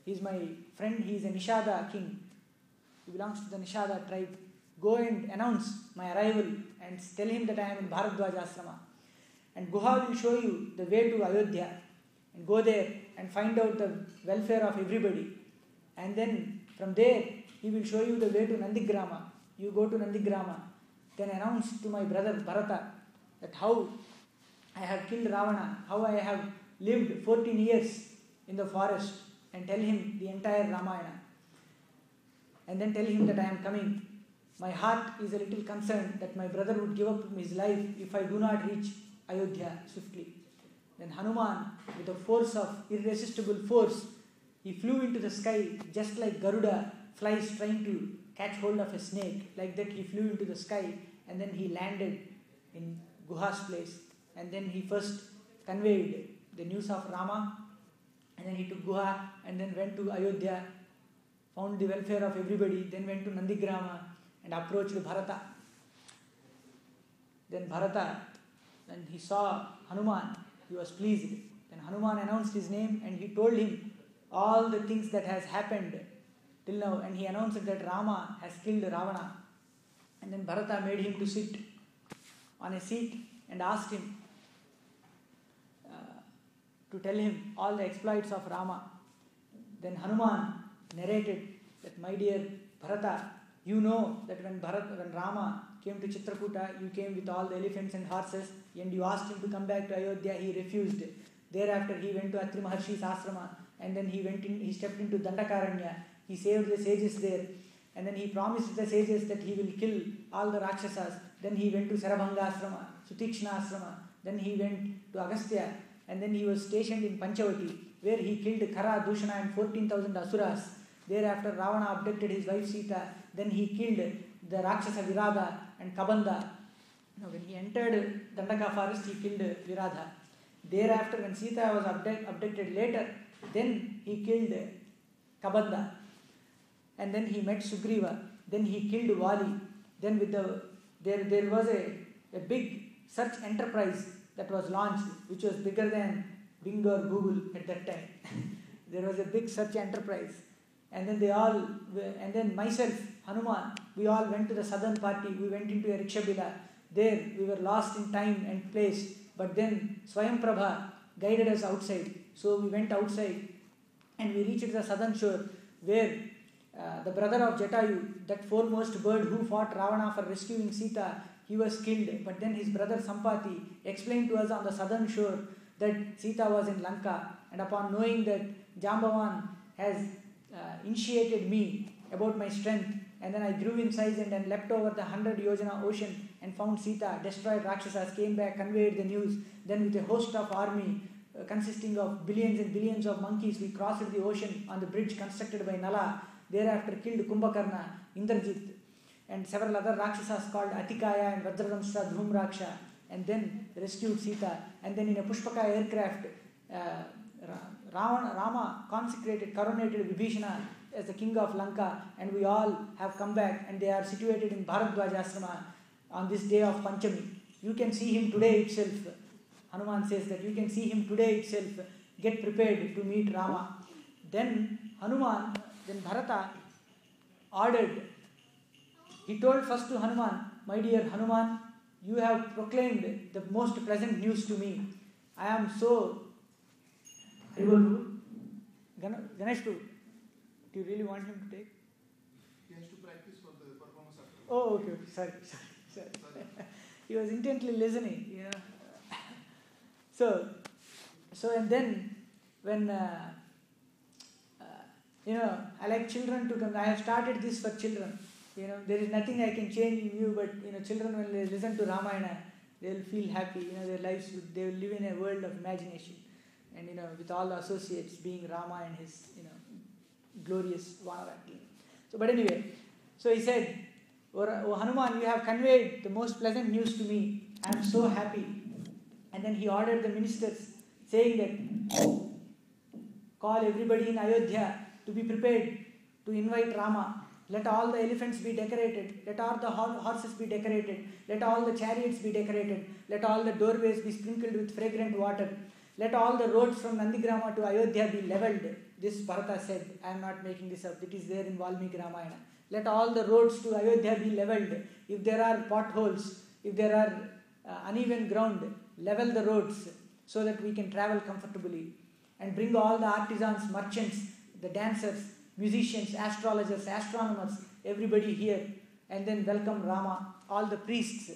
He is my friend, he is a Nishada king. He belongs to the Nishada tribe. Go and announce my arrival and tell him that I am in Bharadwaja Ashrama. And Guha will show you the way to Ayodhya. And go there and find out the welfare of everybody. And then from there, he will show you the way to Nandigrama. You go to Nandigrama. Then announce to my brother Bharata that how I have killed Ravana, how I have lived 14 years in the forest, and tell him the entire Ramayana. And then tell him that I am coming. My heart is a little concerned that my brother would give up his life if I do not reach Ayodhya swiftly." Then Hanuman, with a force of irresistible force, he flew into the sky just like Garuda flies trying to catch hold of a snake. Like that he flew into the sky and then he landed in Guha's place. And then he first conveyed the news of Rama, and then he took Guha and then went to Ayodhya, found the welfare of everybody, then went to Nandigrama and approached Bharata. Then Bharata, when he saw Hanuman, he was pleased. Then Hanuman announced his name and he told him all the things that has happened till now, and he announced that Rama has killed Ravana. And then Bharata made him to sit on a seat and asked him to tell him all the exploits of Rama. Then Hanuman narrated that, "My dear Bharata, you know that when Rama came to Chitrakuta, you came with all the elephants and horses, and you asked him to come back to Ayodhya. He refused. Thereafter he went to Atri Maharshi's ashrama, and then he stepped into Dandakaranya. He saved the sages there, and then he promised the sages that he will kill all the Rakshasas. Then he went to Sarabhanga ashrama, Sutikshna ashrama. Then he went to Agastya, and then he was stationed in Panchavati, where he killed Khara, Dushana and 14,000 asuras. Thereafter Ravana abducted his wife Sita. Then he killed the Rakshasa Virada and Kabanda. When he entered Dandaka forest, he killed Viradha. Thereafter, when Sita was abducted later, then he killed Kabanda. And then he met Sugriva. Then he killed Vali. Then there was a big search enterprise that was launched, which was bigger than Bing or Google at that time. There was a big search enterprise. And then myself, Hanuman, we all went to the southern party. We went into a rickshaw. There we were lost in time and place. But then Swayamprabha guided us outside. So we went outside and we reached the southern shore, where the brother of Jatayu, that foremost bird who fought Ravana for rescuing Sita, he was killed. But then his brother Sampati explained to us on the southern shore that Sita was in Lanka. And upon knowing that Jambavan has initiated me about my strength, And then I grew in size and then leapt over the 100 yojana ocean and found Sita, destroyed Rakshasas, came back, conveyed the news. Then with a host of army consisting of billions and billions of monkeys, we crossed the ocean on the bridge constructed by Nala. Thereafter killed Kumbhakarna, Indrajit, and several other Rakshasas called Atikaya and Vajradamsha, Dhumraksha, and then rescued Sita. And then in a Pushpaka aircraft, Rama consecrated, coronated Vibhishana as the king of Lanka, and we all have come back, and they are situated in Bharadwaj Ashrama on this day of Panchami. You can see him today itself. Hanuman says that you can see him today itself. Get prepared to meet Rama. Then Bharata ordered. He told first to Hanuman, my dear Hanuman, you have proclaimed the most pleasant news to me. I am so... Ganesh Prabhu, do you really want him to take? He has to practice for the performance after. Oh, okay. Sorry. He was intently listening, So and then when, I like children to come. I have started this for children. There is nothing I can change in you, but, children, when they listen to Ramayana, they will feel happy. Their lives, they will live in a world of imagination. And, with all the associates being Rama and his, glorious Vanarati. But anyway, so he said, O Hanuman, you have conveyed the most pleasant news to me. I am so happy. And then he ordered the ministers, saying that, call everybody in Ayodhya to be prepared to invite Rama. Let all the elephants be decorated. Let all the horses be decorated. Let all the chariots be decorated. Let all the doorways be sprinkled with fragrant water. Let all the roads from Nandigrama to Ayodhya be levelled. This Bharata said. I am not making this up. It is there in Valmiki Ramayana. Let all the roads to Ayodhya be levelled. If there are potholes, if there are uneven ground, level the roads so that we can travel comfortably. And bring all the artisans, merchants, the dancers, musicians, astrologers, astronomers, everybody here. And then welcome Rama, all the priests.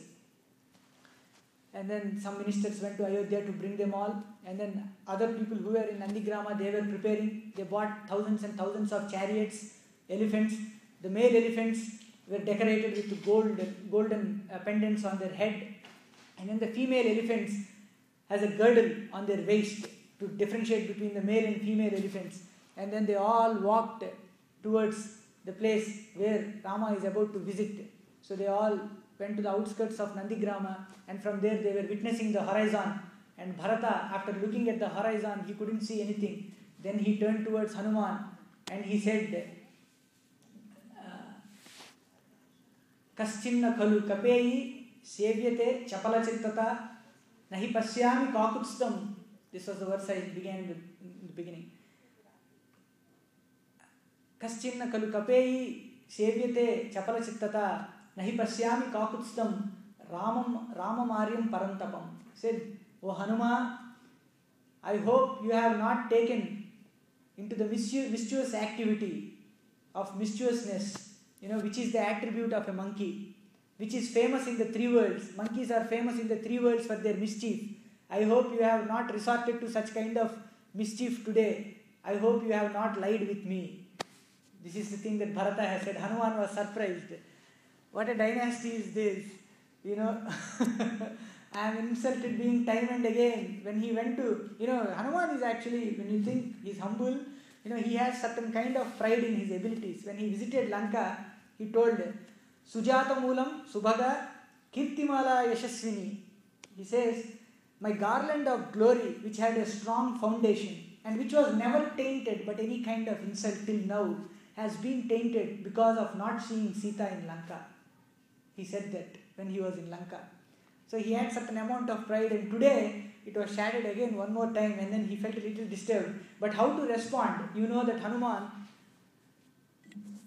And then some ministers went to Ayodhya to bring them all. And then other people who were in Nandigrama, they were preparing. They bought thousands and thousands of chariots, elephants. The male elephants were decorated with golden pendants on their head. And then the female elephants has a girdle on their waist to differentiate between the male and female elephants. And then they all walked towards the place where Rama is about to visit. So they all went to the outskirts of Nandigrama, and from there they were witnessing the horizon. And Bharata, after looking at the horizon, he couldn't see anything. Then he turned towards Hanuman and he said, Kaschinna khalu kapeyi sevyate chapalachittata nahi pasyami kakutstam. This was the verse I began with in the beginning. Kaschinna khalu kapeyi sevyate chapalachittata nahi pasyami kakutstam ramamaryam parantapam. Said, O Hanuma, I hope you have not taken into the mischievous activity of mischieviousness, which is the attribute of a monkey, which is famous in the three worlds. Monkeys are famous in the three worlds for their mischief. I hope you have not resorted to such kind of mischief today. I hope you have not lied with me. This is the thing that Bharata has said. Hanuman was surprised. What a dynasty is this? I am insulted being time and again. When he went to, Hanuman is actually, when you think he's humble, he has certain kind of pride in his abilities. When he visited Lanka, he told, Sujata Moolam Subhaga Kirtimala Yashaswini. He says, my garland of glory, which had a strong foundation and which was never tainted, but any kind of insult till now, has been tainted because of not seeing Sita in Lanka. He said that when he was in Lanka. So he had certain amount of pride, and today it was shattered again one more time, and then he felt a little disturbed. But how to respond? You know that Hanuman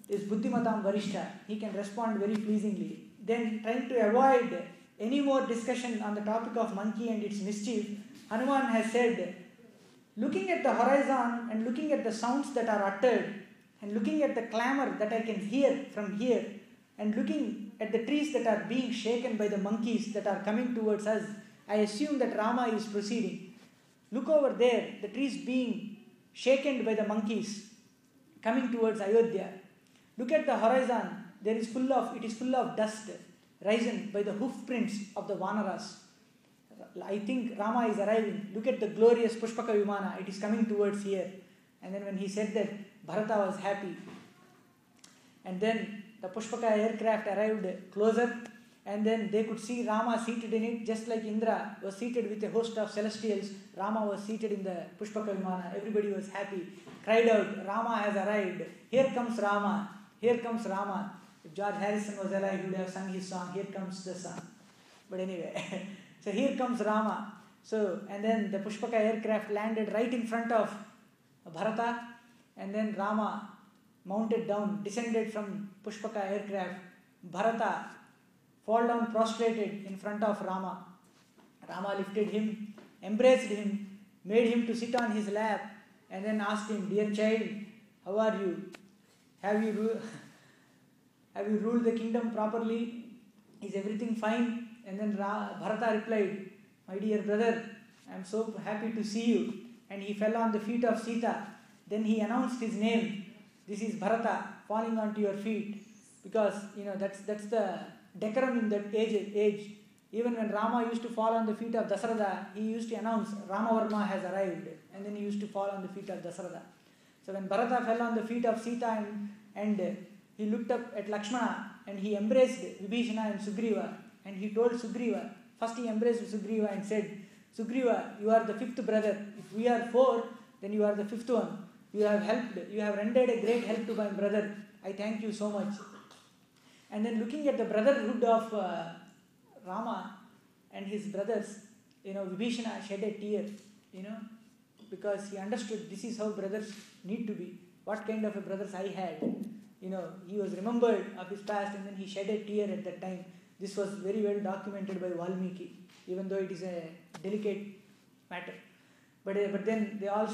is Buddhimatam Varishtha. He can respond very pleasingly. Then, trying to avoid any more discussion on the topic of monkey and its mischief, Hanuman has said, looking at the horizon and looking at the sounds that are uttered and looking at the clamor that I can hear from here and looking at the trees that are being shaken by the monkeys that are coming towards us, I assume that Rama is proceeding. Look over there, the trees being shaken by the monkeys coming towards Ayodhya. Look at the horizon. it is full of dust risen by the hoof prints of the Vanaras. I think Rama is arriving. Look at the glorious Pushpaka Vimana. It is coming towards here. And then when he said that, Bharata was happy. And then the Pushpaka aircraft arrived closer, and then they could see Rama seated in it, just like Indra was seated with a host of celestials. Rama was seated in the Pushpaka Vimana. Everybody was happy. Cried out, Rama has arrived. Here comes Rama. Here comes Rama. If George Harrison was alive, he would have sung his song, Here Comes the Sun. But anyway, so here comes Rama. So, and then the Pushpaka aircraft landed right in front of Bharata, and then Rama mounted down, descended from Pushpaka aircraft. Bharata fall down prostrated in front of Rama. Rama lifted him, embraced him, made him to sit on his lap, and then asked him, Dear child, how are you? Have you ruled the kingdom properly? Is everything fine? And then Bharata replied, My dear brother, I am so happy to see you. And he fell on the feet of Sita. Then he announced his name. This is Bharata, falling onto your feet. Because, that's the decorum in that age. Even when Rama used to fall on the feet of Dasaratha, he used to announce, Ramavarma has arrived. And then he used to fall on the feet of Dasaratha. So when Bharata fell on the feet of Sita and he looked up at Lakshmana and he embraced Vibhishana and Sugriva, and he told Sugriva, first he embraced Sugriva and said, Sugriva, you are the fifth brother. If we are four, then you are the fifth one. You have rendered a great help to my brother. I thank you so much. And then looking at the brotherhood of Rama and his brothers, Vibhishana shed a tear, because he understood this is how brothers need to be. What kind of a brothers I had. He was remembered of his past, and then he shed a tear at that time. This was very well documented by Valmiki, even though it is a delicate matter. But then they all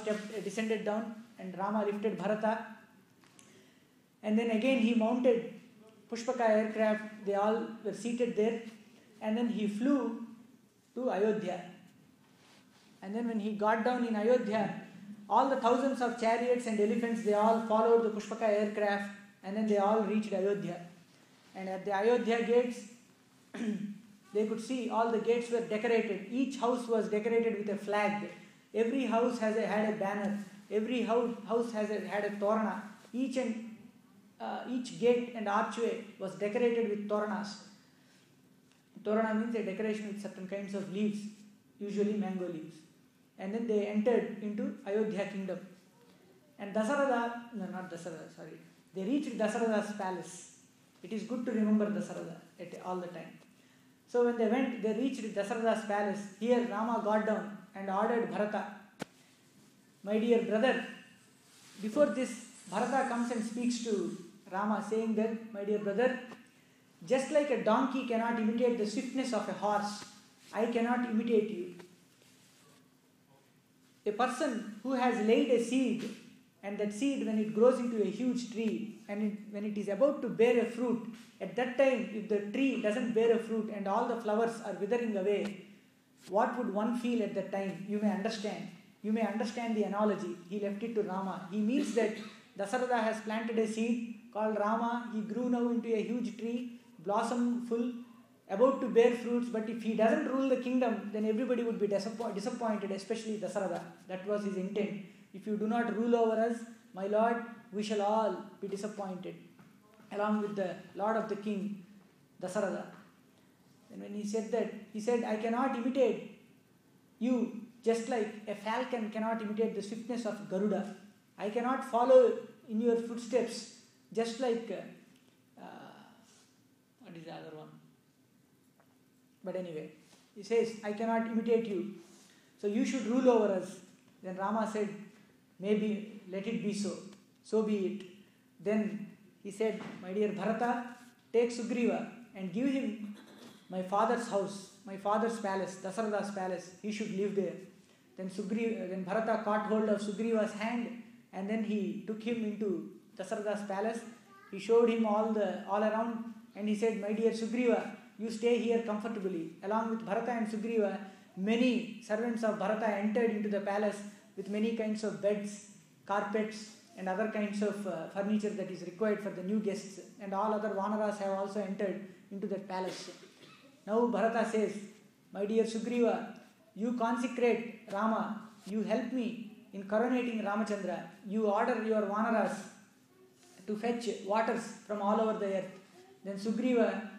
descended down, and Rama lifted Bharata. And then again he mounted Pushpaka aircraft. They all were seated there. And then he flew to Ayodhya. And then when he got down in Ayodhya, all the thousands of chariots and elephants, they all followed the Pushpaka aircraft, and then they all reached Ayodhya. And at the Ayodhya gates, they could see all the gates were decorated. Each house was decorated with a flag. Every house had a banner. Every house had a torana. Each gate and archway was decorated with toranas. Torana means a decoration with certain kinds of leaves, usually mango leaves. And then they entered into Ayodhya kingdom. And they reached Dasaratha's palace. It is good to remember Dasaratha all the time. So when they reached Dasaratha's palace. Here Rama got down and ordered Bharata, My dear brother, before this, Bharata comes and speaks to Rama, saying that, My dear brother, just like a donkey cannot imitate the swiftness of a horse, I cannot imitate you. A person who has laid a seed, and that seed, when it grows into a huge tree, and when it is about to bear a fruit, at that time, if the tree doesn't bear a fruit and all the flowers are withering away, what would one feel at that time? You may understand. You may understand the analogy. He left it to Rama. He means that Dasaratha has planted a seed called Rama. He grew now into a huge tree, blossom full, about to bear fruits. But if he doesn't rule the kingdom, then everybody would be disappointed, especially Dasaratha. That was his intent. If you do not rule over us, my lord, we shall all be disappointed, along with the lord of the king, Dasaratha. And when he said that, he said, I cannot imitate you just like a falcon cannot imitate the swiftness of Garuda. I cannot follow in your footsteps just like, what is the other one? But anyway, he says, I cannot imitate you. So you should rule over us. Then Rama said, maybe let it be so. So be it. Then he said, My dear Bharata, take Sugriva and give him my father's house, my father's palace, Dasaratha's palace. He should live there. Then Bharata caught hold of Sugriva's hand, and then he took him into Dasaratha's palace. He showed him all around, and he said, My dear Sugriva, you stay here comfortably. Along with Bharata and Sugriva, many servants of Bharata entered into the palace with many kinds of beds, carpets, and other kinds of furniture that is required for the new guests, and all other Vanaras have also entered into that palace. Now Bharata says, my dear Sugriva, you consecrate Rama, you help me in coronating Ramachandra, you order your Vanaras to fetch waters from all over the earth. Then Sugriva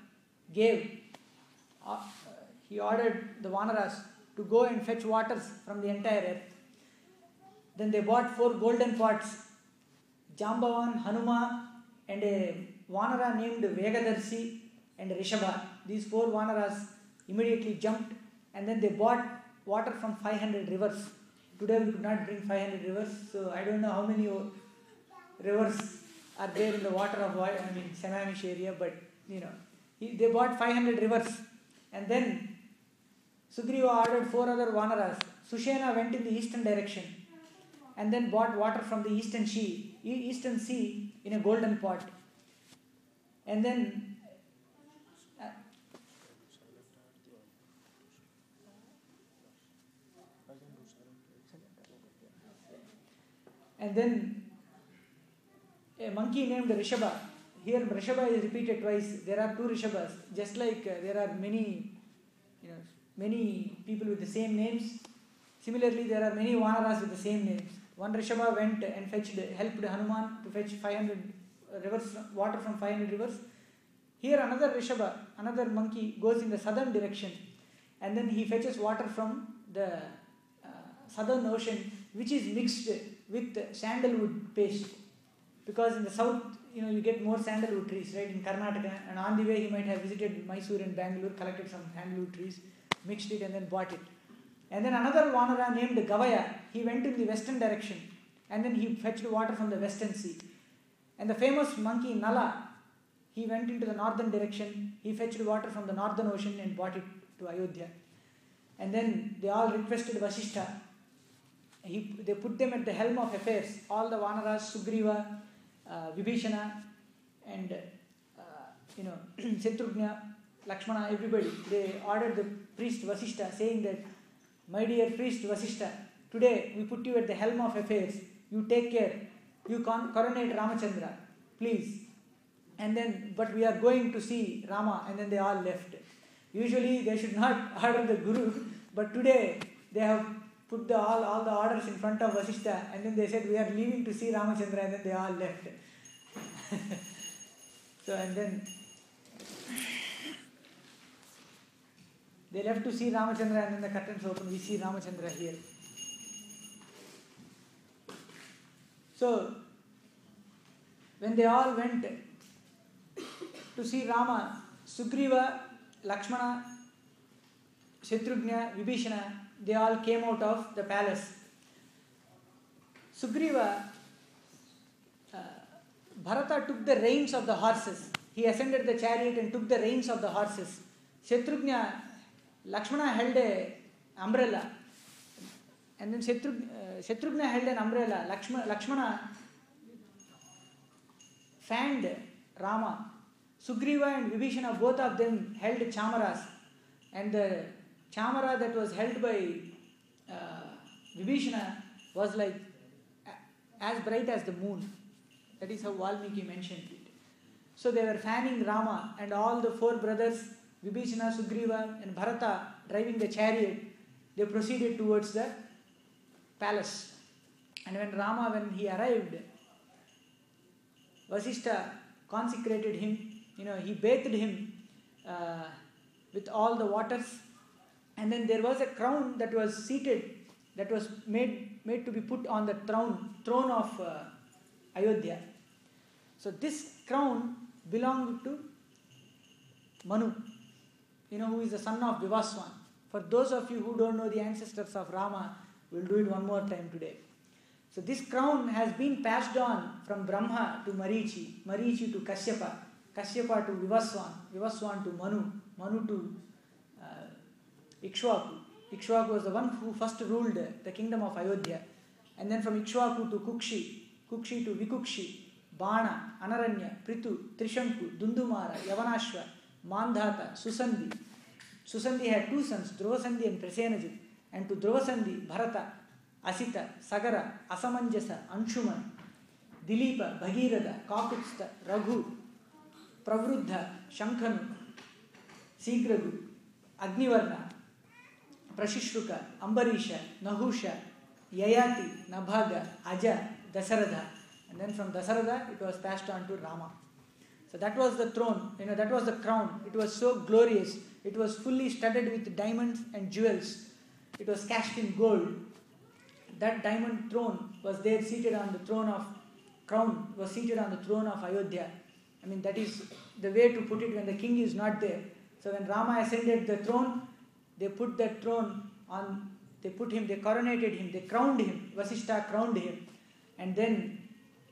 he ordered the Vanaras to go and fetch waters from the entire earth. Then they bought 4 golden pots, Jambavan, Hanuma, and a Vanara named Vegadarshi and Rishabha. These 4 Vanaras immediately jumped, and then they bought water from 500 rivers. Today we could not bring 500 rivers, so I don't know how many rivers are there in the water of Semamish area, but they bought 500 rivers, and then Sugriva ordered 4 other Vanaras. Sushena went in the eastern direction and then bought water from the eastern sea in a golden pot. And then a monkey named Rishabha. Here Rishabha is repeated twice. There are 2 Rishabhas. Just like there are many people with the same names. Similarly, there are many Vanaras with the same names. One Rishabha went and helped Hanuman to fetch 500 water from 500 rivers. Here another Rishabha, another monkey, goes in the southern direction, and then he fetches water from the southern ocean, which is mixed with sandalwood paste. Because in the south, you get more sandalwood trees, right, in Karnataka, and on the way he might have visited Mysore and Bangalore, collected some sandalwood trees, mixed it and then bought it. And then another Vanara named Gavaya, he went in the western direction, and then he fetched water from the western sea. And the famous monkey Nala, he went into the northern direction, he fetched water from the northern ocean and brought it to Ayodhya. And then they all requested Vasishtha. They put them at the helm of affairs, all the Vanaras, Sugriva, Vibhishana, and Shatrugna, Lakshmana, everybody. They ordered the priest Vasishtha, saying that, my dear priest Vasishtha, today we put you at the helm of affairs. You take care. You coronate Ramachandra, please. And then, but we are going to see Rama, and then they all left. Usually they should not order the Guru, but today they have put all the orders in front of Vasishtha, and then they said, we are leaving to see Ramachandra, and then they all left. So, and then they left to see Ramachandra, and then the curtains open, we see Ramachandra here. So, when they all went to see Rama, Sugriva, Lakshmana, Shatrugna, Vibhishana, they all came out of the palace. Sugriva, Bharata took the reins of the horses. He ascended the chariot and took the reins of the horses. Shatrugna, Lakshmana held an umbrella. And then Shatrugna held an umbrella. Lakshmana fanned Rama. Sugriva and Vibhishana, both of them held chamaras. And the chamara that was held by Vibhishana was like as bright as the moon. That is how Valmiki mentioned it. So they were fanning Rama, and all the 4 brothers, Vibhishana, Sugriva and Bharata, driving the chariot, they proceeded towards the palace. And when he arrived, Vasishtha consecrated him, he bathed him with all the waters, and then there was a crown that was made to be put on the throne of Ayodhya. So this crown belonged to Manu, who is the son of Vivaswan. For those of you who don't know the ancestors of Rama, we'll do it one more time today. So this crown has been passed on from Brahma to Marichi, Marichi to Kashyapa, Kashyapa to Vivaswan, Vivaswan to Manu, Manu to Ikshvaku. Ikshvaku was the one who first ruled the kingdom of Ayodhya. And then from Ikshvaku to Kukshi, Kukshi to Vikukshi, Bana, Anaranya, Prithu, Trishanku, Dundumara, Yavanashva, Mandhata, Susandhi. Susandhi had 2 sons, Dhruvasandhi and Prasenajit. And to Dhruvasandhi, Bharata, Asita, Sagara, Asamanjasa, Anshuman. Dilipa, Bhagirada, Kakutstha, Raghu, Pravruddha, Shankanu, Sigragu, Agnivarna, Prashishruka, Ambarisha, Nahusha, Yayati, Nabhaga, Aja, Dasaratha. And then from Dasaratha it was passed on to Rama. So that was the throne, that was the crown. It was so glorious. It was fully studded with diamonds and jewels. It was cast in gold. That diamond throne was there seated on the throne of crown, was seated on the throne of Ayodhya. That is the way to put it when the king is not there. So when Rama ascended the throne, they put that throne on, they coronated him, they crowned him, Vasishtha crowned him. And then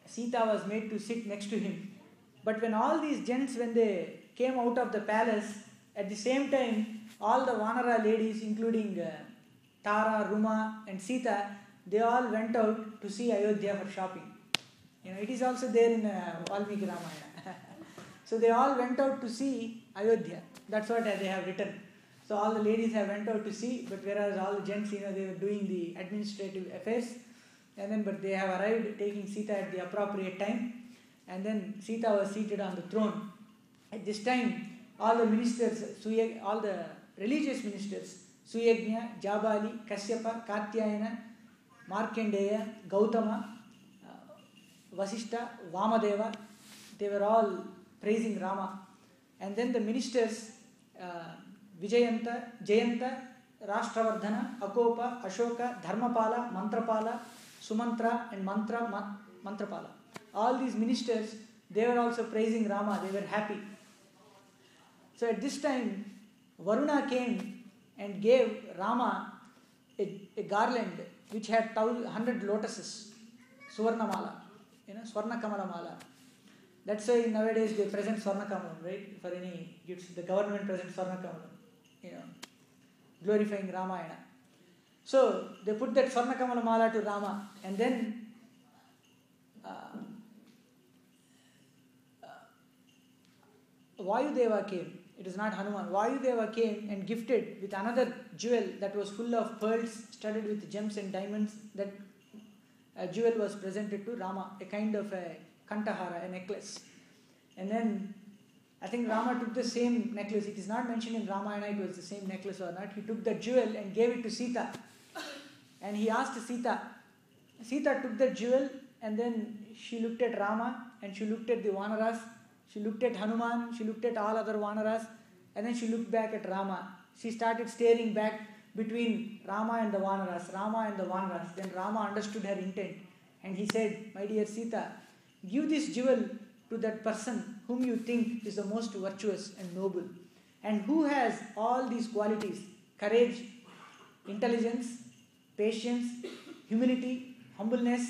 Sita was made to sit next to him. But when all these gents, when they came out of the palace, at the same time, all the Vanara ladies, including Tara, Ruma and Sita, they all went out to see Ayodhya for shopping. It is also there in Valmiki Ramayana. So they all went out to see Ayodhya. That's what they have written. So all the ladies have went out to see, but whereas all the gents, they were doing the administrative affairs. But they have arrived taking Sita at the appropriate time. And then Sita was seated on the throne. At this time, all the ministers, all the religious ministers, Suyagnya, Jabali, Kasyapa, Katyayana, Markandeya, Gautama, Vasishtha, Vamadeva, they were all praising Rama. And then the ministers, Vijayanta, Jayanta, Rashtravardhana, Akopa, Ashoka, Dharmapala, Mantrapala, Sumantra and Mantrapala. All these ministers, they were also praising Rama, they were happy. So at this time, Varuna came and gave Rama a garland which had 100 lotuses, Suvarnamala, Swarna Kamala Mala. That's why nowadays they present Swarna Kamalam, right? For any gifts, the government presents Swarna Kamalam, glorifying Ramayana. So they put that Swarna Kamala Mala to Rama, and then Vayudeva came. It is not Hanuman. Vayudeva came and gifted with another jewel that was full of pearls studded with gems and diamonds. That jewel was presented to Rama, a kind of a kantahara, a necklace. And then I think Rama took the same necklace. It is not mentioned in Ramayana it was the same necklace or not. He took the jewel and gave it to Sita. And he asked Sita. Sita took the jewel and then she looked at Rama and she looked at the Vanaras. She looked at Hanuman, she looked at all other Vanaras, and then she looked back at Rama. She started staring back between Rama and the Vanaras, Then Rama understood her intent and he said, "My dear Sita, give this jewel to that person whom you think is the most virtuous and noble, and who has all these qualities: courage, intelligence, patience, humility, humbleness,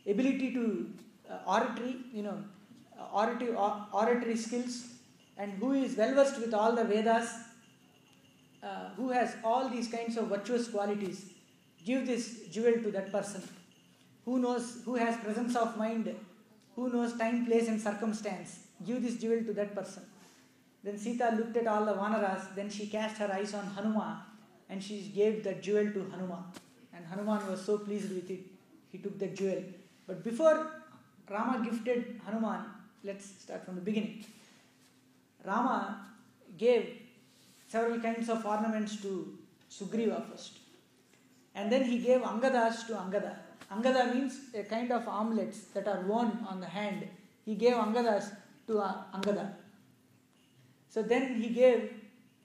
ability to oratory skills, and who is well versed with all the Vedas, who has all these kinds of virtuous qualities. Give this jewel to that person who has presence of mind, who knows time, place and circumstance. Give this jewel to that person." Then Sita looked at all the Vanaras, then she cast her eyes on Hanuman and she gave the jewel to Hanuman. And Hanuman was so pleased with it, he took the jewel. But before Rama gifted Hanuman, let's start from the beginning. Rama gave several kinds of ornaments to Sugriva first. And then he gave Angadas to Angada. Angada means a kind of armlets that are worn on the hand. He gave Angadas to Angada. So then he gave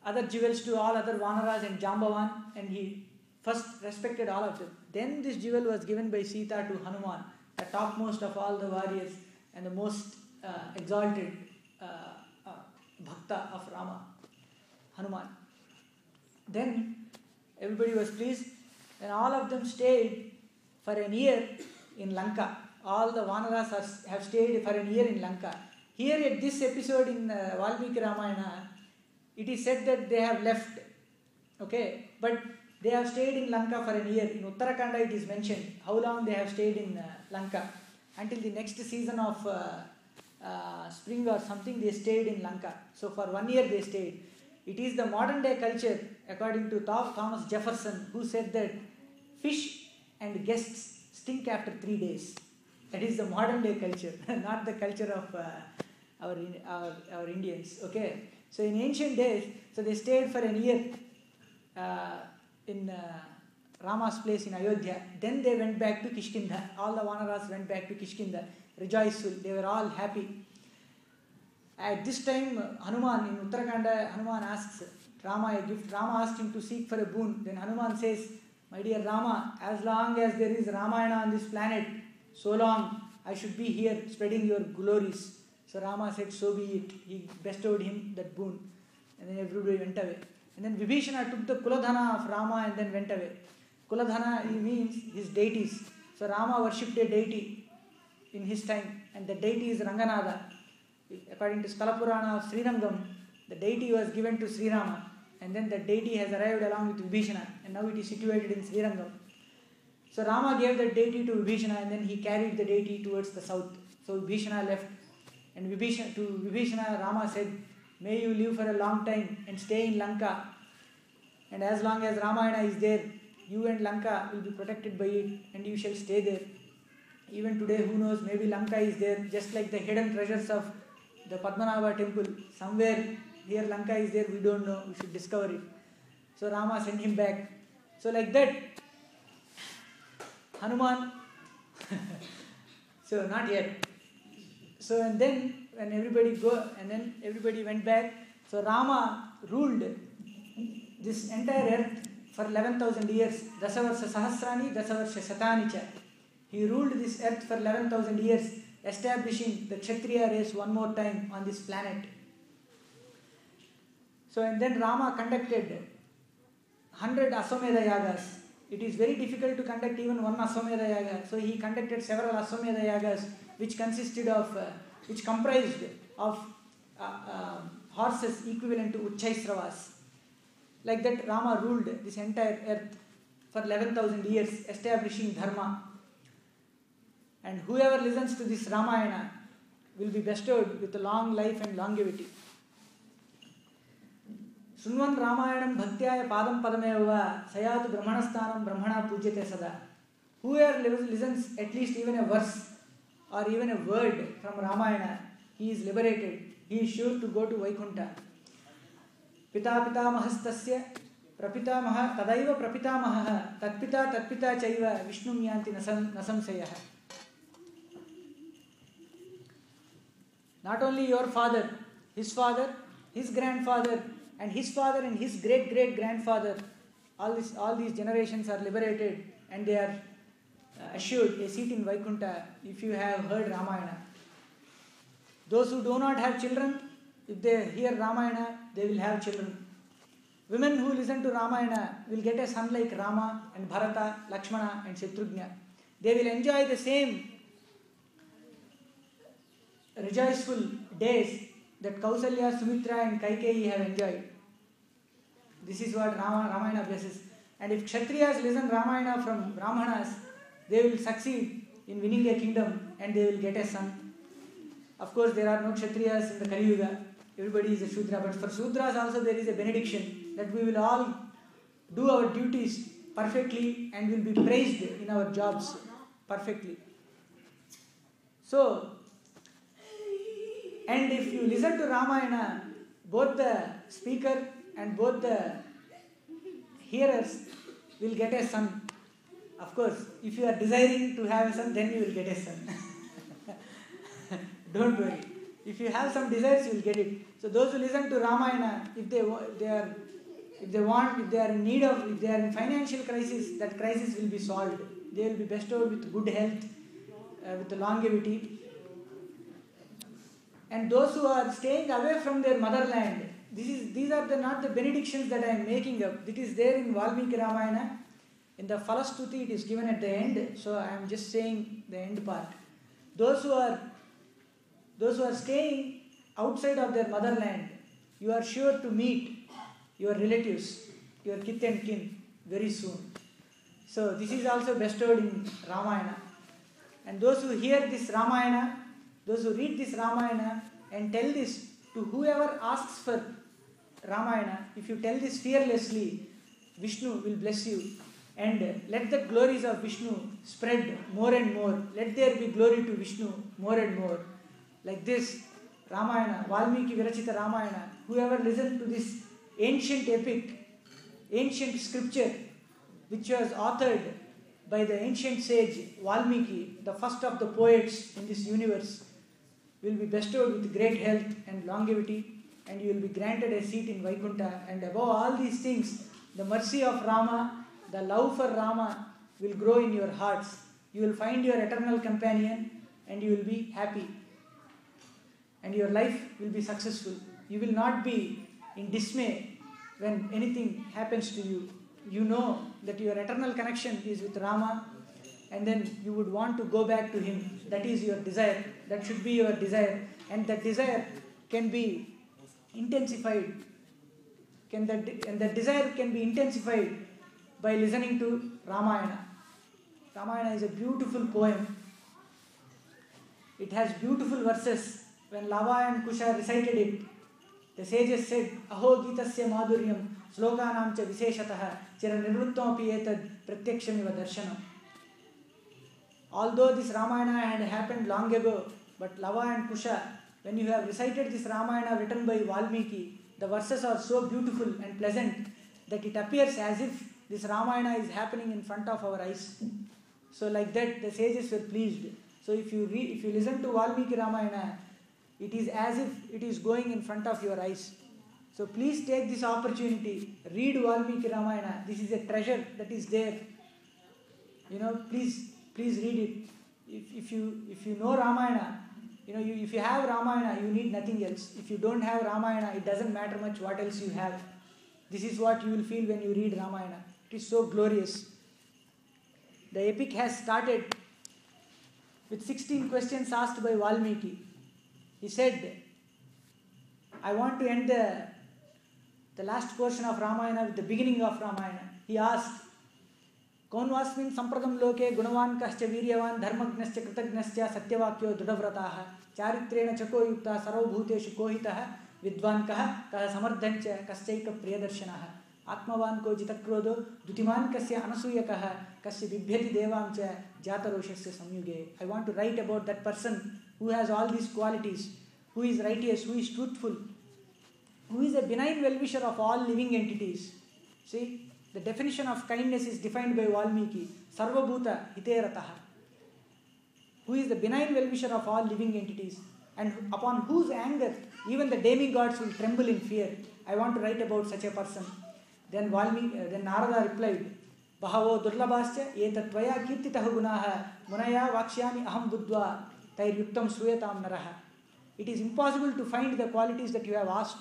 other jewels to all other Vanaras and Jambavan, and he first respected all of them. Then this jewel was given by Sita to Hanuman, the topmost of all the warriors and the most exalted bhakta of Rama, Hanuman. Then everybody was pleased, and all of them stayed for a year in Lanka. All the Vanaras have stayed for a year in Lanka. Here at this episode in Valmiki Ramayana, it is said that they have left. Okay, but they have stayed in Lanka for a year. In Uttarakhanda it is mentioned how long they have stayed in Lanka. Until the next season of spring or something, they stayed in Lanka. So for 1 year they stayed. It is the modern day culture, according to Thomas Jefferson, who said that fish and guests stink after 3 days. That is the modern day culture, not the culture of our Indians. Okay, so in ancient days, so they stayed for a year in Rama's place in Ayodhya. Then they went back to Kishkinda. All the Vanaras went back to Kishkinda, rejoiceful. They were all happy. At this time, Hanuman in Uttarakhanda, Hanuman asks Rama a gift. Rama asked him to seek for a boon. Then Hanuman says, "My dear Rama, as long as there is Ramayana on this planet, so long I should be here spreading your glories." So Rama said, "So be it." He bestowed him that boon. And then everybody went away. And then Vibhishana took the Kuladhana of Rama and then went away. Kuladhana means his deities. So Rama worshipped a deity in his time, and the deity is Ranganatha. According to Skalapurana of Srirangam, the deity was given to Sri Rama, and then the deity has arrived along with Vibhishana, and now it is situated in Srirangam. So Rama gave the deity to Vibhishana, and then he carried the deity towards the south. So Vibhishana left, and to Vibhishana Rama said, "May you live for a long time and stay in Lanka, and as long as Ramayana is there, you and Lanka will be protected by it, and you shall stay there. Even today, who knows, maybe Lanka is there, just like the hidden treasures of the Padmanabha temple. Somewhere here Lanka is there, we don't know, we should discover it." So Rama sent him back. So like that, Hanuman, so not yet. So and then when everybody went back, so Rama ruled this entire earth for 11,000 years. Dasavarsha Sahasrani, Dasavarsha Shatani cha. He ruled this earth for 11,000 years, establishing the Kshatriya race one more time on this planet. So and then Rama conducted 100 Aswamedha Yagas. It is very difficult to conduct even one Aswamedha Yaga. So he conducted several Aswamedha Yagas, which comprised of horses equivalent to Uchchaisravas. Like that, Rama ruled this entire earth for 11,000 years, establishing Dharma. And whoever listens to this Ramayana will be bestowed with a long life and longevity. Sunvan Ramayanam Bhaktyaya Padam Padameva Sayatu Brahmanasthanam Brahmana Pujyate Sada. Whoever listens at least even a verse or even a word from Ramayana, he is liberated. He is sure to go to Vaikunta. Pita Pitamahastasya Prapitamaha Tadaiva Prapitamaha Tatpita Chaiva Vishnum Yanti Nasamsayaha. Not only your father, his grandfather, and his father and his great-great-grandfather, all these generations are liberated, and they are assured a seat in Vaikunta if you have heard Ramayana. Those who do not have children, if they hear Ramayana, they will have children. Women who listen to Ramayana will get a son like Rama and Bharata, Lakshmana and Shatrughna. They will enjoy the same rejoiceful days that Kausalya, Sumitra and Kaikeyi have enjoyed. This is what Ramayana blesses. And if Kshatriyas listen Ramayana from Brahmanas, they will succeed in winning a kingdom and they will get a son. Of course, there are no Kshatriyas in the Kali Yuga. Everybody is a Shudra. But for Shudras also there is a benediction that we will all do our duties perfectly and will be praised in our jobs perfectly. So, and if you listen to Ramayana, both the speaker and both the hearers will get a son. Of course, if you are desiring to have a son, then you will get a son. Don't worry. If you have some desires, you will get it. So those who listen to Ramayana, if they are in need of, if they are in financial crisis, that crisis will be solved. They will be bestowed with good health, with longevity. And those who are staying away from their motherland, these are not the benedictions that I am making up. It is there in Valmiki Ramayana. In the Falastuti, it is given at the end. So I am just saying the end part. Those who are staying outside of their motherland, you are sure to meet your relatives, your kith and kin very soon. So this is also bestowed in Ramayana. And those who hear this Ramayana, those who read this Ramayana and tell this to whoever asks for Ramayana, if you tell this fearlessly, Vishnu will bless you And let the glories of Vishnu spread more and more. Let there be glory to Vishnu more and more. Like this, Ramayana, Valmiki Virachita Ramayana, whoever listened to this ancient epic, ancient scripture, which was authored by the ancient sage Valmiki, the first of the poets in this universe, will be bestowed with great health and longevity, and you will be granted a seat in Vaikuntha. And above all these things, the mercy of Rama, the love for Rama will grow in your hearts. You will find your eternal companion and you will be happy. And your life will be successful. You will not be in dismay when anything happens to you. You know that your eternal connection is with Rama, and then you would want to go back to him. That is your desire. That should be your desire. And that desire can be intensified. And that desire can be intensified by listening to Ramayana. Ramayana is a beautiful poem. It has beautiful verses. When Lava and Kusha recited it, the sages said, Aho Gitasya Madhuryam Slokanam cha Visheshataha Chira Nirvuttam Etad Pratyakshamiva Darshanam. Although this Ramayana had happened long ago, but Lava and Kusha, when you have recited this Ramayana written by Valmiki, the verses are so beautiful and pleasant that it appears as if this Ramayana is happening in front of our eyes. So like that, the sages were pleased. So if you listen to Valmiki Ramayana, it is as if it is going in front of your eyes. So please take this opportunity. Read Valmiki Ramayana. This is a treasure that is there. Please read it. If you know Ramayana, if you have Ramayana, you need nothing else. If you don't have Ramayana, it doesn't matter much what else you have. This is what you will feel when you read Ramayana. It is so glorious. The epic has started with 16 questions asked by Valmiki. He said, I want to end the last portion of Ramayana with the beginning of Ramayana. He asked, Kaunvasmin sampradam loke gunavan kascha viryavan dharmagnascha kritagnascha satyavakyo dudhavrataha charitrena chako yukta sarvabhuteshu kohitaha vidvan kaha samardhancha kaschaika priyadarshanaha atmavan ko jitakrodo dutiman kasya anasuyakaha kasya bibhyati devamcha jataroshasya samyuge. I want to write about that person who has all these qualities, who is righteous, who is truthful, who is a benign well-wisher of all living entities. See, the definition of kindness is defined by Valmiki. Sarvabhuta hiterataha. Who is the benign well-wisher of all living entities, and upon whose anger even the demigods will tremble in fear. I want to write about such a person. Then Narada replied, Bahavo durlabhascha etatvaya kirtitaha gunaha munaya vakshyami aham buddva tairyuktam suyatam naraha. It is impossible to find the qualities that you have asked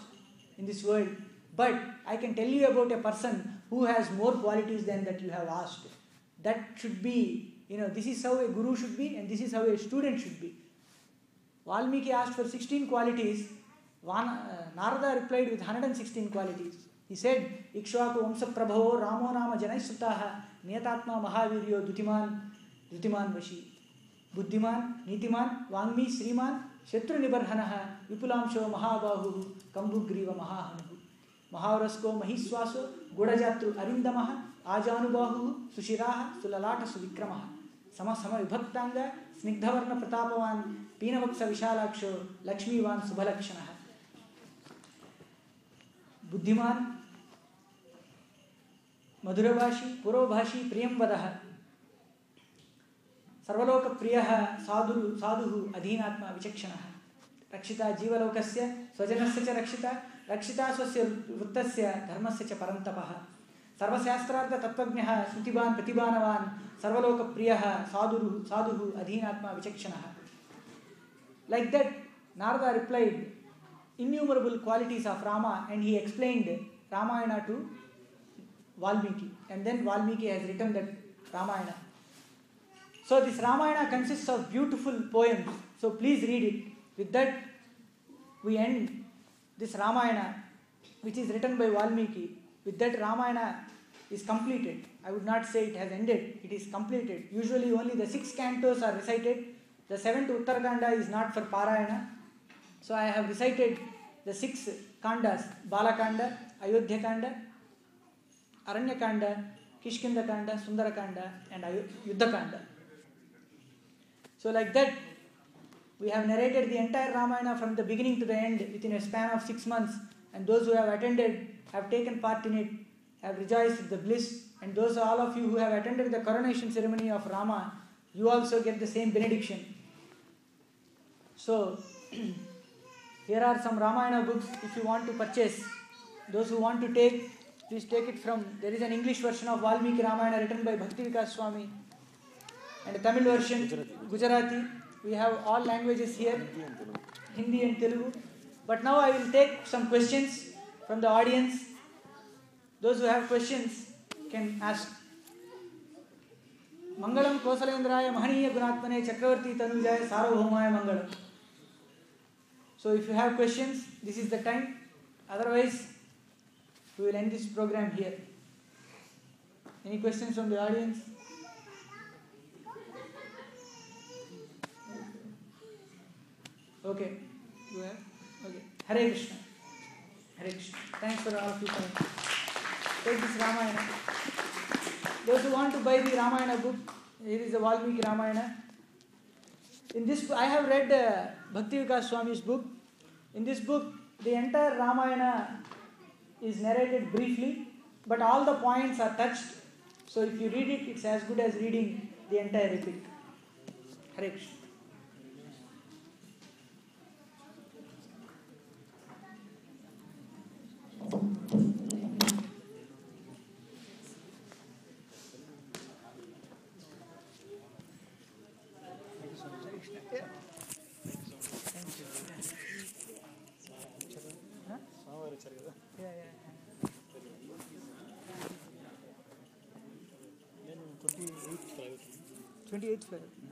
in this world, but I can tell you about a person who has more qualities than that you have asked. That should be, this is how a guru should be, and this is how a student should be. Valmiki asked for 16 qualities. Narada replied with 116 qualities. He said, Ikshvaku Vamsa Prabhavo Ramo Nama Janaisutaha Niyatatma Mahaviryo Dutiman Vashi Buddhiman Nitiman Vangmi Sriman Shetru Nibarhanaha Vipulamsho Mahabahu Kambugriva Mahahanu Mahavrasko Mahiswaso Godajatru Arindamaha Ajanubahu Sushiraha Sulalata Suvikramaha Sama Vibhaktanga Snigdhavarna Pratapavan Pinavaksa Vishalaksho Lakshmivan Subhalakshanaha Buddhiman Madhuravashi Purovhashi Priyambadaha Sarvaloka Priyaha Sadhuhu Adhinatma Vichakshanaha Rakshita Jivalokasya Swajanasya cha Rakshita Swasya Vrittasya Dharmasya cha Parantapaha Sarvasastrartha Tattvajnaha Sutiban Pratibhanavan Sarvaloka Priyaha Sadhuhu Adhinatma Vichakshanaha. Like that, Narada replied innumerable qualities of Rama, and he explained Ramayana to Valmiki, and then Valmiki has written that Ramayana. So this Ramayana consists of beautiful poems, so please read it. With that, we end this Ramayana, which is written by Valmiki. With that, Ramayana is completed. I would not say it has ended, it is completed. Usually only the 6 cantos are recited. The 7th Uttarkanda is not for Parayana. So I have recited the 6 kandas: Balakanda, Ayodhya Kanda, Aranyakanda, Kishkinda Kanda, Sundara Kanda, and Yuddha Kanda. So like that, we have narrated the entire Ramayana from the beginning to the end within a span of 6 months, and those who have attended, have taken part in it, have rejoiced with the bliss, and those all of you who have attended the coronation ceremony of Rama, you also get the same benediction. So, here are some Ramayana books if you want to purchase. Those who want to take, please take it from, there is an English version of Valmiki Ramayana written by Bhakti Vikas Swami, and a Tamil version, Gujarati. We have all languages here, Hindi and Telugu. But now I will take some questions from the audience. Those who have questions can ask. Mangalam Kosalendraya Mahaniya Gunatmane Chakravarti Tanujaya Sarvabhaumaya Mangalam. So if you have questions, this is the time. Otherwise, we will end this program here. Any questions from the audience? Okay. You have? Okay. Hare Krishna. Hare Krishna. Thanks for all of you coming. Take this Ramayana. Those who want to buy the Ramayana book, here is the Valmiki Ramayana. In this, I have read Bhakti Vikas Swami's book. In this book, the entire Ramayana is narrated briefly, but all the points are touched. So if you read it, it's as good as reading the entire epic. Hare Krishna. Yeah. 28th February.